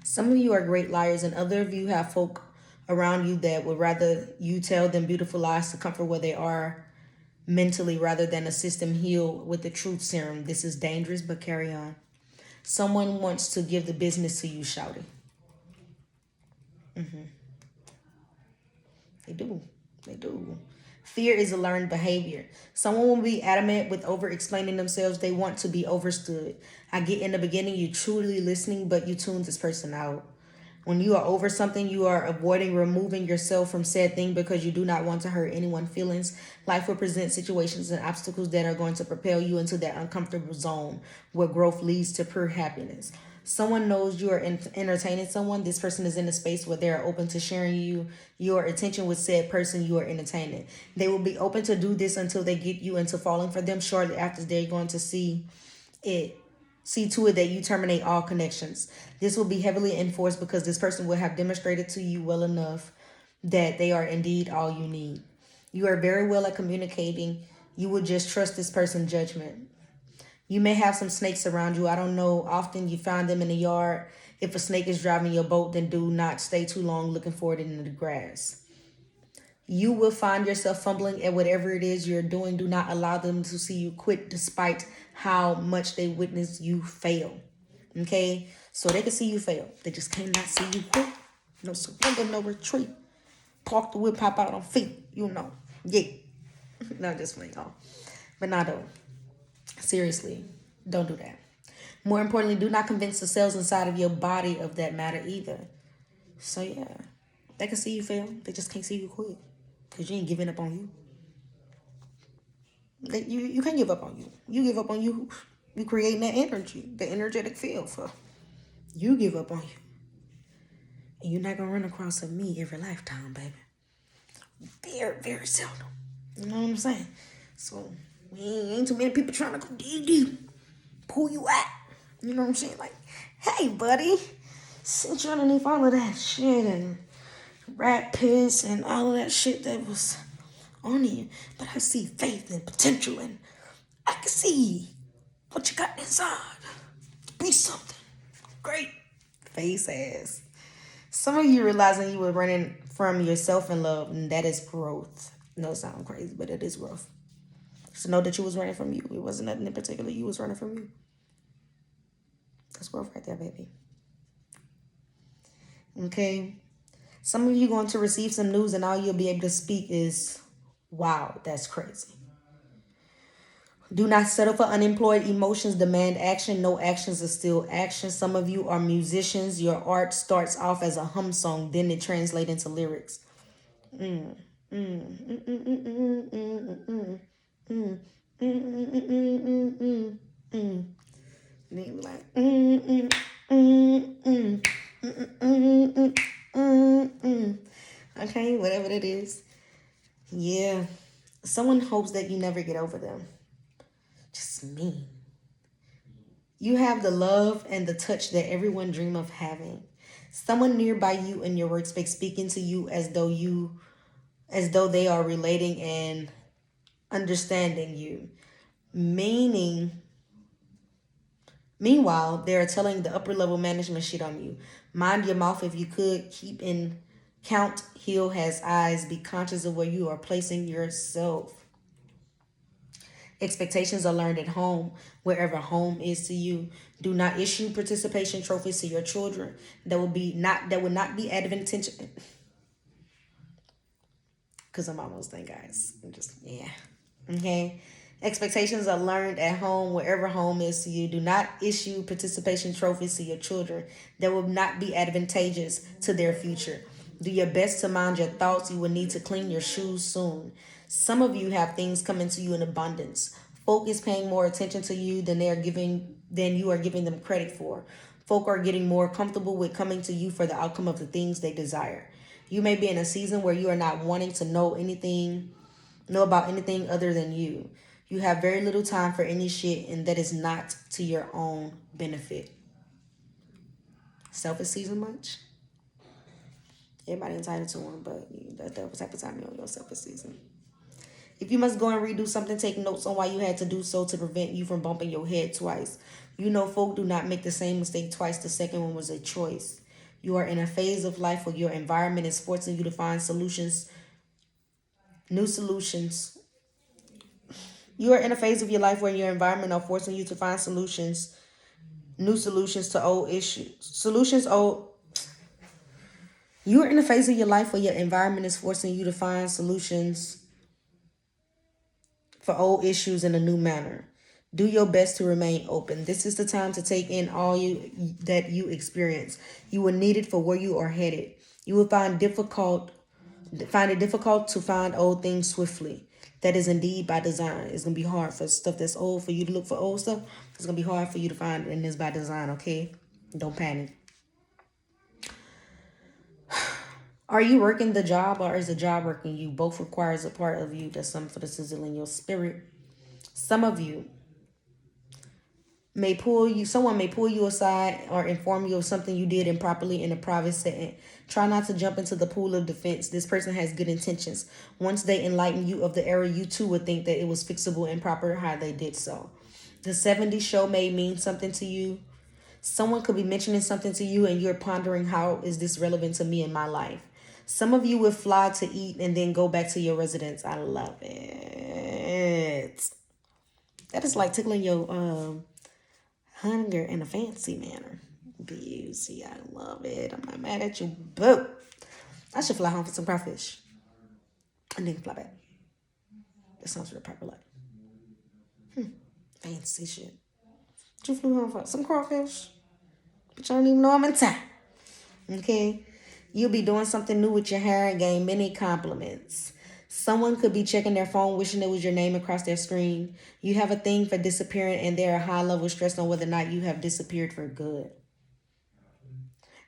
Some of you are great liars, and other of you have folk around you that would rather you tell them beautiful lies to comfort where they are mentally rather than assist them heal with the truth serum. This is dangerous, but carry on. Someone wants to give the business to you, shouting. They do. They do. Fear is a learned behavior. Someone will be adamant with over-explaining themselves. They want to be overstood. I get in the beginning, you're truly listening, but you tune this person out. When you are over something, you are avoiding removing yourself from said thing because you do not want to hurt anyone's feelings. Life will present situations and obstacles that are going to propel you into that uncomfortable zone where growth leads to pure happiness. Someone knows you are entertaining someone. This person is in a space where they are open to sharing your attention with said person you are entertaining. They will be open to do this until they get you into falling for them. Shortly after, they're going to see to it that you terminate all connections. This will be heavily enforced because this person will have demonstrated to you well enough that they are indeed all you need. You are very well at communicating. You will just trust this person's judgment. You may have some snakes around you. I don't know. Often you find them in the yard. If a snake is driving your boat, then do not stay too long looking for it in the grass. You will find yourself fumbling at whatever it is you're doing. Do not allow them to see you quit despite how much they witness you fail. Okay? So they can see you fail. They just cannot see you quit. No surrender, no retreat. Park the whip, pop out on feet. Yeah. No, just playing off. But not though. Seriously, don't do that. More importantly, do not convince the cells inside of your body of that matter either. So yeah, they can see you fail. They just can't see you quit. Because you ain't giving up on you. You can't give up on you. You give up on you. You creating that energy, the energetic field for you give up on you. And you're not going to run across a me every lifetime, baby. Very, very seldom. You know what I'm saying? So, ain't too many people trying to go deep, pull you out. You know what I'm saying? Like, hey, buddy, since you're underneath all of that shit and rat piss and all of that shit that was on you, but I see faith and potential and I can see what you got inside. Be something great. Face ass. Some of you realizing you were running from yourself in love, and that is growth. No, it sounds crazy, but it is growth. So know that you was running from you. It wasn't nothing in particular. You was running from you. That's growth right there, baby. Okay. Some of you going to receive some news and all you'll be able to speak is, wow, that's crazy. Do not settle for unemployed emotions. Demand action. No actions are still action. Some of you are musicians. Your art starts off as a hum song, then it translates into lyrics. Mm, mm, mm, mm, mm, mm, mm, mm, mm, mm, mm, mm, mm. Then you like okay, whatever it is. Yeah. Someone hopes that you never get over them. Just me. You have the love and the touch that everyone dream of having. Someone nearby you in your workspace speaking to you as though they are relating and understanding you. Meaning Meanwhile, they are telling the upper level management shit on you. Mind your mouth if you could. Keep in count. Heal has eyes. Be conscious of where you are placing yourself. Expectations are learned at home, wherever home is to you. Do not issue participation trophies to your children. That would not be advantageous. Because I'm almost done, guys. I'm just yeah. Okay. Expectations are learned at home, wherever home is to you. Do not issue participation trophies to your children that will not be advantageous to their future. Do your best to mind your thoughts. You will need to clean your shoes soon. Some of you have things coming to you in abundance. Folk is paying more attention to you than you are giving them credit for. Folk are getting more comfortable with coming to you for the outcome of the things they desire. You may be in a season where you are not wanting to know about anything other than you. You have very little time for any shit, and that is not to your own benefit. Selfish season much? Everybody entitled to one, but that type of time you're on your selfish season. If you must go and redo something, take notes on why you had to do so to prevent you from bumping your head twice. You know, folk do not make the same mistake twice. The second one was a choice. You are in a phase of life where your environment is forcing you to find new solutions. You are in a phase of your life where your environment are forcing you to find new solutions to old issues. You are in a phase of your life where your environment is forcing you to find solutions for old issues in a new manner. Do your best to remain open. This is the time to take in all that you experience. You will need it for where you are headed. You will find it difficult to find old things swiftly. That is indeed by design. It's gonna be hard for stuff that's old for you to look for old stuff. It's gonna be hard for you to find, and it's by design. Okay, don't panic. Are you working the job or is the job working you? Both requires a part of you. That's something for the sizzle in your spirit. Some of you someone may pull you aside or inform you of something you did improperly in a private setting. Try not to jump into the pool of defense. This person has good intentions. Once they enlighten you of the error, you too would think that it was fixable and proper how they did so. The 70s show may mean something to you. Someone could be mentioning something to you and you're pondering, how is this relevant to me in my life? Some of you would fly to eat and then go back to your residence. I love it. That is like tickling your hunger in a fancy manner. Beauty, I love it. I'm not mad at you. Boo. I should fly home for some crawfish and then fly back. That sounds real proper like. Fancy shit. You flew home for some crawfish, but you don't even know I'm in town. Okay? You'll be doing something new with your hair and gain many compliments. Someone could be checking their phone, wishing it was your name across their screen. You have a thing for disappearing, and they're high level stressed on whether or not you have disappeared for good.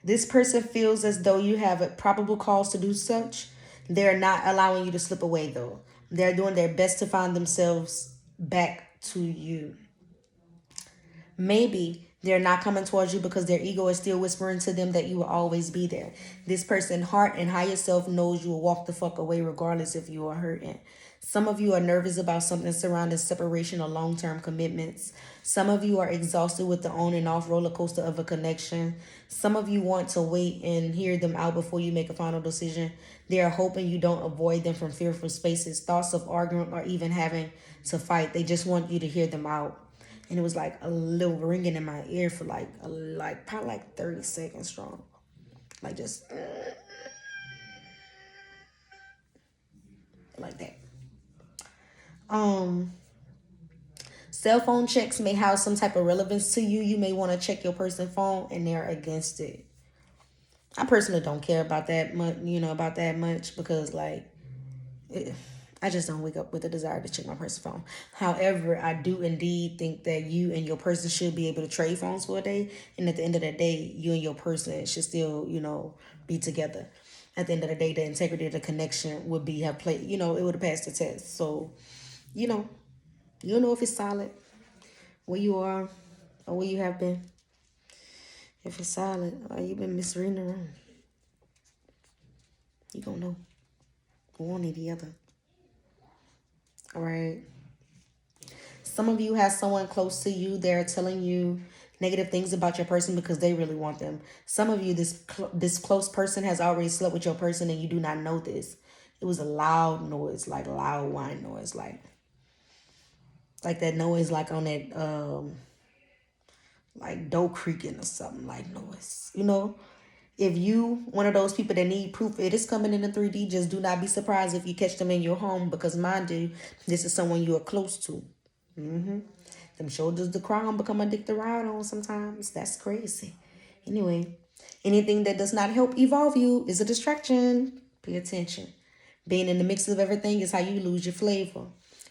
This person feels as though you have a probable cause to do such. They're not allowing you to slip away, though. They're doing their best to find themselves back to you. Maybe they're not coming towards you because their ego is still whispering to them that you will always be there. This person's heart and higher self knows you will walk the fuck away regardless if you are hurting. Some of you are nervous about something surrounding separation or long-term commitments. Some of you are exhausted with the on and off roller coaster of a connection. Some of you want to wait and hear them out before you make a final decision. They are hoping you don't avoid them from fearful spaces, thoughts of arguing, or even having to fight. They just want you to hear them out. And it was like a little ringing in my ear for probably like 30 seconds strong. Like just like that. Cell phone checks may have some type of relevance to you. You may want to check your person's phone and they're against it. I personally don't care about that much, because like, I just don't wake up with a desire to check my person's phone. However, I do indeed think that you and your person should be able to trade phones for a day. And at the end of the day, you and your person should still, be together. At the end of the day, the integrity of the connection would be have played, it would have passed the test. So, you'll know if it's solid, where you are, or where you have been. If it's solid, or you've been misreading the room, you gonna know one or the other. All right. Some of you have someone close to you. They're telling you negative things about your person because they really want them. Some of you, this close person has already slept with your person and you do not know this. It was a loud noise, like loud whine noise, like that noise, like on that like door creaking or something, like noise. If you one of those people that need proof it is coming in the 3D, just do not be surprised if you catch them in your home, because mind you, this is someone you are close to. Them shoulders the crown become addicted to ride on sometimes. That's crazy. Anyway, anything that does not help evolve you is a distraction. Pay attention. Being in the mix of everything is how you lose your flavor.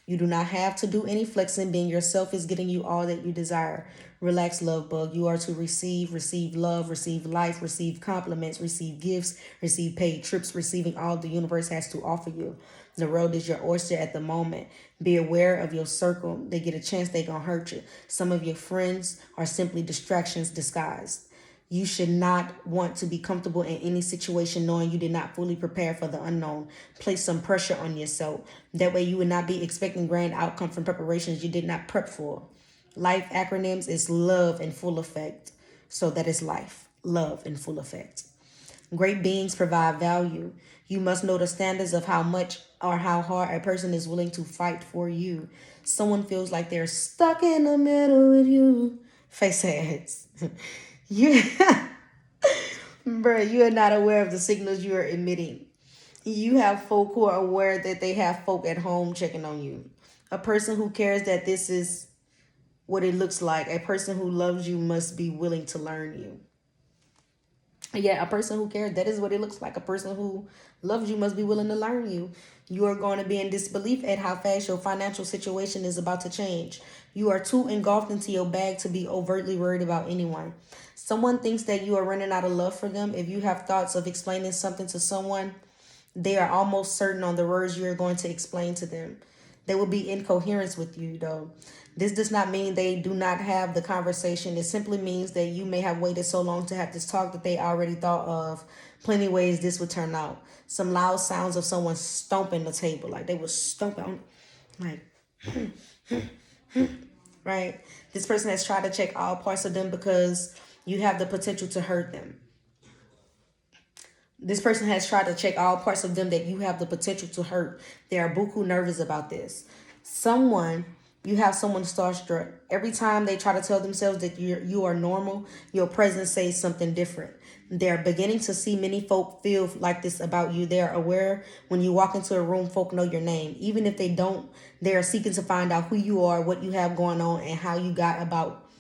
You do not have to do any flexing. Being yourself is getting you all that you desire. Relax, love bug. You are to receive love, receive life, receive compliments, receive gifts, receive paid trips, receiving all the universe has to offer you. The world is your oyster at the moment. Be aware of your circle. They get a chance, they gonna hurt you. Some of your friends are simply distractions disguised. You should not want to be comfortable in any situation knowing you did not fully prepare for the unknown. Place some pressure on yourself. That way you would not be expecting grand outcome from preparations you did not prep for. Life acronyms is love in full effect. So that is life. Love in full effect. Great beings provide value. You must know the standards of how much or how hard a person is willing to fight for you. Someone feels like they're stuck in the middle with you. Face heads. You, bruh, you are not aware of the signals you are emitting. You have folk who are aware that they have folk at home checking on you. A person who cares that this is what it looks like. A person who loves you must be willing to learn you. Yeah, a person who cares, that is what it looks like. A person who loves you must be willing to learn you. You are going to be in disbelief at how fast your financial situation is about to change. You are too engulfed into your bag to be overtly worried about anyone. Someone thinks that you are running out of love for them. If you have thoughts of explaining something to someone, they are almost certain on the words you are going to explain to them. They will be in coherence with you, though. This does not mean they do not have the conversation. It simply means that you may have waited so long to have this talk that they already thought of plenty ways this would turn out. Some loud sounds of someone stomping the table, like they were stomping, like, right? This person has tried to check all parts of them because you have the potential to hurt them. This person has tried to check all parts of them that you have the potential to hurt. They are buku nervous about this. You have someone starstruck. Every time they try to tell themselves that you are normal, your presence says something different. They're beginning to see many folk feel like this about you. They are aware when you walk into a room, folk know your name. Even if they don't, they are seeking to find out who you are, what you have going on, and how you got about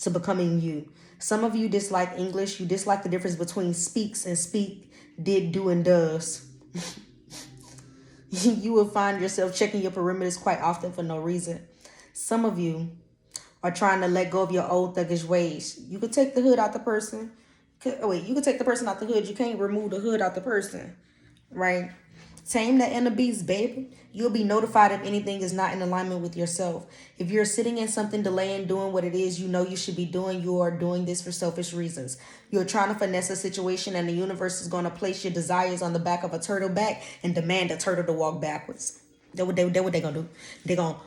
to becoming you. Some of you dislike English. You dislike the difference between speaks and speak, did, do, and does. You will find yourself checking your perimeters quite often for no reason. Some of you are trying to let go of your old thuggish ways. You could take the hood out the person. You could take the person out the hood. You can't remove the hood out the person, right? Tame that inner beast, baby. You'll be notified if anything is not in alignment with yourself. If you're sitting in something, delaying doing what it is you know you should be doing, you are doing this for selfish reasons. You're trying to finesse a situation, and the universe is going to place your desires on the back of a turtle back and demand a turtle to walk backwards. That's what they're going to do. They're going to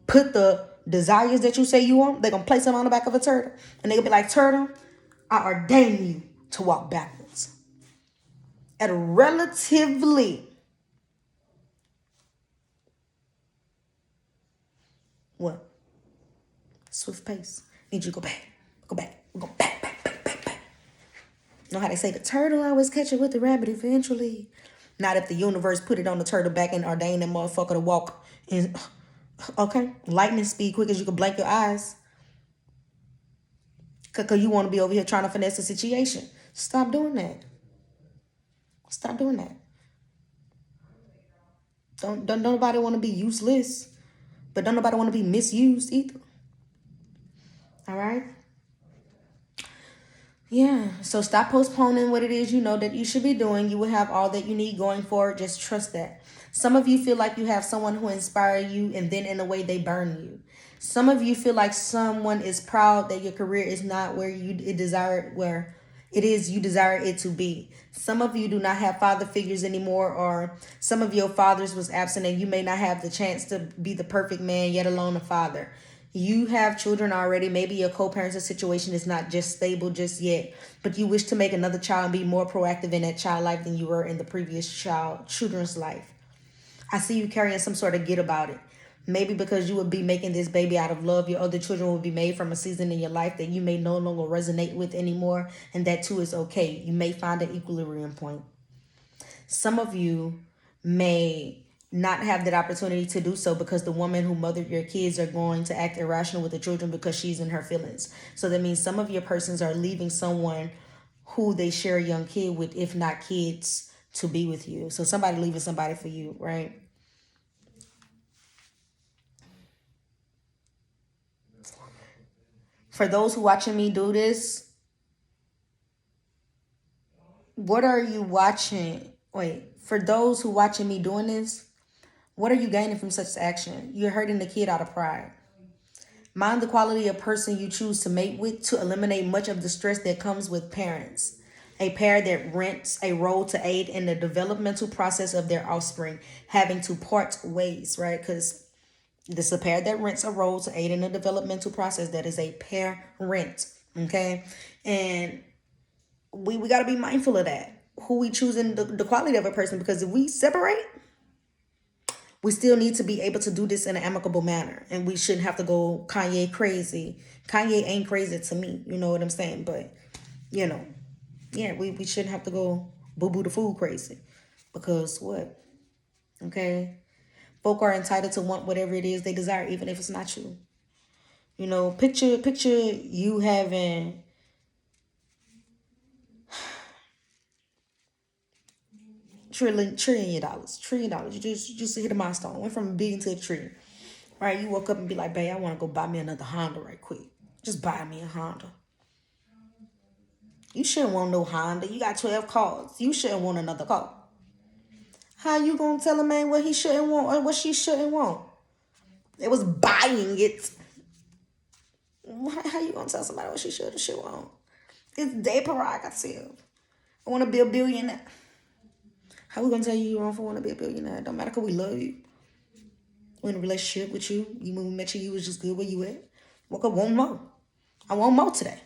put the desires that you say you want, they're going to place them on the back of a turtle. And they're going to be like, turtle, I ordain you to walk backwards at a relatively swift pace. Need you to go back. Go back. Go back, back, back, back, back. Know how they say the turtle always catch it with the rabbit eventually? Not if the universe put it on the turtle back and ordained that motherfucker to walk in Okay? Lightning speed, quick as you can blink your eyes. Because you want to be over here trying to finesse the situation. Stop doing that. Stop doing that. Don't nobody want to be useless. But don't nobody want to be misused either. All right? Yeah. So stop postponing what it is you know that you should be doing. You will have all that you need going forward. Just trust that. Some of you feel like you have someone who inspires you and then in a way they burn you. Some of you feel like someone is proud that your career is not where where it is you desire it to be. Some of you do not have father figures anymore, or some of your fathers was absent and you may not have the chance to be the perfect man, yet alone a father. You have children already. Maybe your co-parenting situation is not just stable just yet, but you wish to make another child and be more proactive in that child life than you were in the previous children's life. I see you carrying some sort of get about it. Maybe because you would be making this baby out of love, your other children will be made from a season in your life that you may no longer resonate with anymore, and that too is okay. You may find an equilibrium point. Some of you may not have that opportunity to do so because the woman who mothered your kids are going to act irrational with the children because she's in her feelings. So that means some of your persons are leaving someone who they share a young kid with, if not kids, to be with you. So somebody leaving somebody for you, right? For those who watching me do this, what are you watching? Wait, for those who watching me doing this, what are you gaining from such action? You're hurting the kid out of pride. Mind the quality of person you choose to mate with to eliminate much of the stress that comes with parents. A pair that rents a role to aid in the developmental process of their offspring, having to part ways, right? Because this is a pair that rents a role to aid in the developmental process. That is a parent, okay? And we got to be mindful of that. Who we choosing the quality of a person, because if we separate, we still need to be able to do this in an amicable manner. And we shouldn't have to go Kanye crazy. Kanye ain't crazy to me. You know what I'm saying? But, you know, yeah, we shouldn't have to go boo-boo the fool crazy. Because what? Okay? Folk are entitled to want whatever it is they desire, even if it's not you. You know, picture you having trillion dollars. You just hit a milestone. Went from a billion to a trillion. Right? You woke up and be like, babe, I want to go buy me another Honda right quick. Just buy me a Honda. You shouldn't want no Honda. You got 12 cars. You shouldn't want another car. How you gonna tell a man what he shouldn't want or what she shouldn't want? It was buying it. How you gonna tell somebody what she should or should want? It's their prerogative. I want to be a billionaire. How we gonna tell you you're wrong for want to be a billionaire? Don't matter because we love you. We're in a relationship with you. When we met you, you was just good where you at. Woke up, want more. I want more today.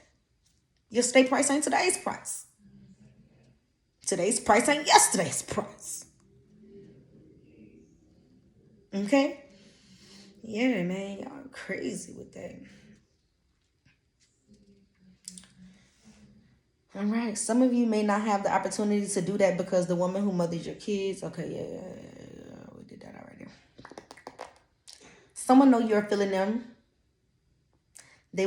Yesterday's price ain't today's price. Today's price ain't yesterday's price. Okay? Yeah, man, y'all crazy with that. All right. Some of you may not have the opportunity to do that because the woman who mothers your kids. Okay, yeah. We did that already. Someone know you're feeling them. They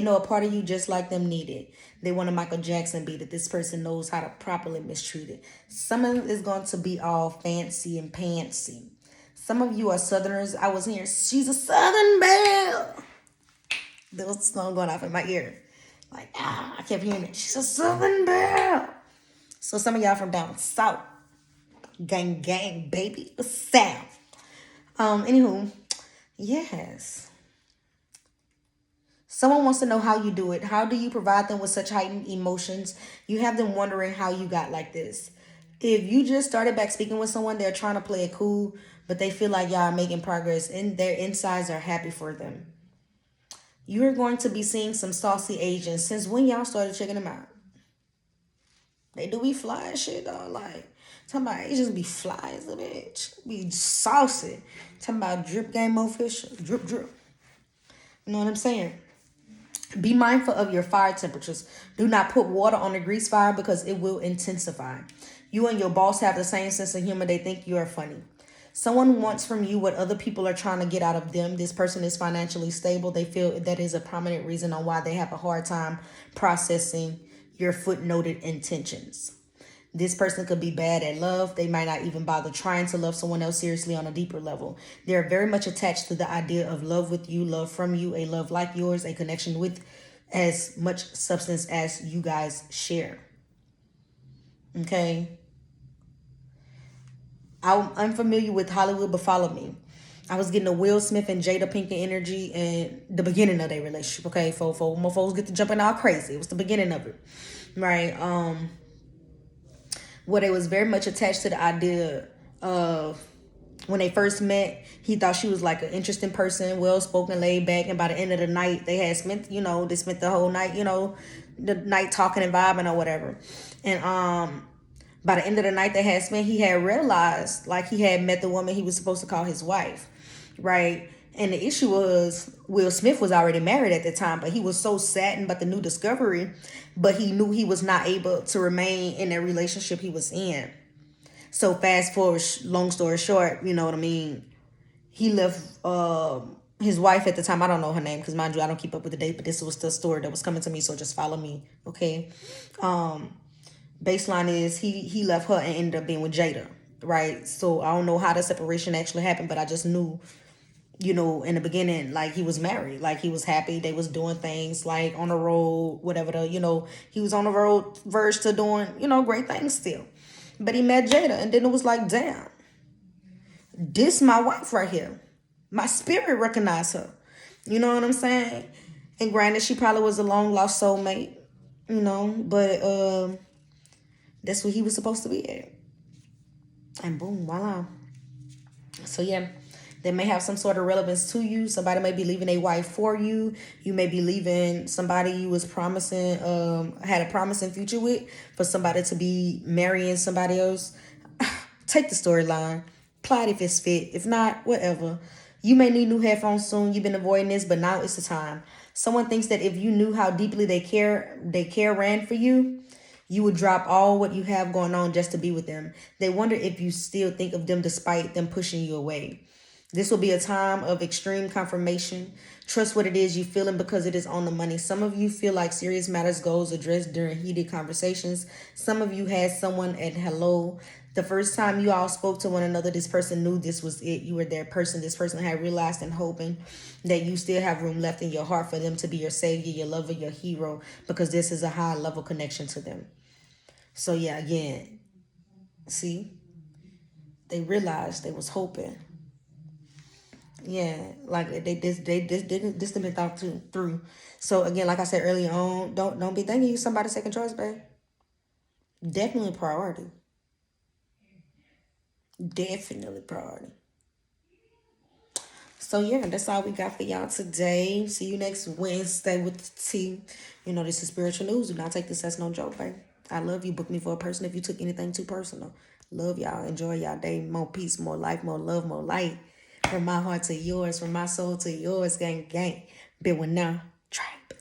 know a part of you just like them need it. They want a Michael Jackson beat it. This person knows how to properly mistreat it. Some of it is going to be all fancy and pantsy. Some of you are Southerners. I was hearing, she's a Southern belle. There was a song going off in my ear. Like, I kept hearing it. She's a Southern belle. So some of y'all from down south. Gang, gang, baby. Sound. Anywho, yes. Someone wants to know how you do it. How do you provide them with such heightened emotions? You have them wondering how you got like this. If you just started back speaking with someone, they're trying to play it cool, but they feel like y'all are making progress and their insides are happy for them. You're going to be seeing some saucy Asians. Since when y'all started checking them out? They do be fly and shit though. Like, talking about Asians be fly as a bitch. Be saucy. Talking about drip game official. Drip, drip. You know what I'm saying? Be mindful of your fire temperatures. Do not put water on the grease fire because it will intensify. You and your boss have the same sense of humor. They think you are funny. Someone wants from you what other people are trying to get out of them. This person is financially stable. They feel that is a prominent reason on why they have a hard time processing your footnoted intentions. This person could be bad at love. They might not even bother trying to love someone else seriously on a deeper level. They're very much attached to the idea of love with you, love from you, a love like yours, a connection with as much substance as you guys share. Okay? I'm unfamiliar with Hollywood, but follow me. I was getting a Will Smith and Jada Pinkett energy in the beginning of their relationship. Okay, for more folks get to jumping all crazy. It was the beginning of it, right? Where they was very much attached to the idea of when they first met. He thought she was like an interesting person, well spoken, laid back, and by the end of the night, they had spent, they spent the whole night, the night talking and vibing or whatever, and by the end of the night they had spent, he had realized like he had met the woman he was supposed to call his wife, right? And the issue was Will Smith was already married at the time, but he was so saddened about the new discovery, but he knew he was not able to remain in that relationship he was in. So fast forward, long story short, you know what I mean? He left his wife at the time. I don't know her name because, mind you, I don't keep up with the date, but this was the story that was coming to me, so just follow me, okay? Baseline is he left her and ended up being with Jada, right? So I don't know how the separation actually happened, but I just knew, in the beginning, like he was married, like he was happy, they was doing things like on the road, whatever he was on the road verge to doing, great things still. But he met Jada and then it was like, damn, this my wife right here. My spirit recognized her. You know what I'm saying? And granted, she probably was a long lost soulmate, but that's what he was supposed to be at. And boom, voila. So yeah, they may have some sort of relevance to you. Somebody may be leaving a wife for you. You may be leaving somebody you was promising, had a promising future with, for somebody to be marrying somebody else. Take the storyline, apply it if it's fit. If not, whatever. You may need new headphones soon. You've been avoiding this, but now it's the time. Someone thinks that if you knew how deeply they care ran for you, you would drop all what you have going on just to be with them. They wonder if you still think of them despite them pushing you away. This will be a time of extreme confirmation. Trust what it is you feeling because it is on the money. Some of you feel like serious matters goals addressed during heated conversations. Some of you had someone at hello. The first time you all spoke to one another, this person knew this was it. You were their person. This person had realized and hoping that you still have room left in your heart for them to be your savior, your lover, your hero, because this is a high level connection to them. So yeah, again, see, they realized they was hoping. Yeah, like this been thought through. So again, like I said earlier on, don't be thinking you somebody's second choice, babe. Definitely a priority. Definitely priority. So yeah, that's all we got for y'all today. See you next Wednesday with the tea. This is spiritual news. Do not take this as no joke, babe. I love you. Book me for a person if you took anything too personal. Love y'all. Enjoy y'all day. More peace, more life, more love, more light. From my heart to yours, from my soul to yours, gang, gang. Be with now. Tribe.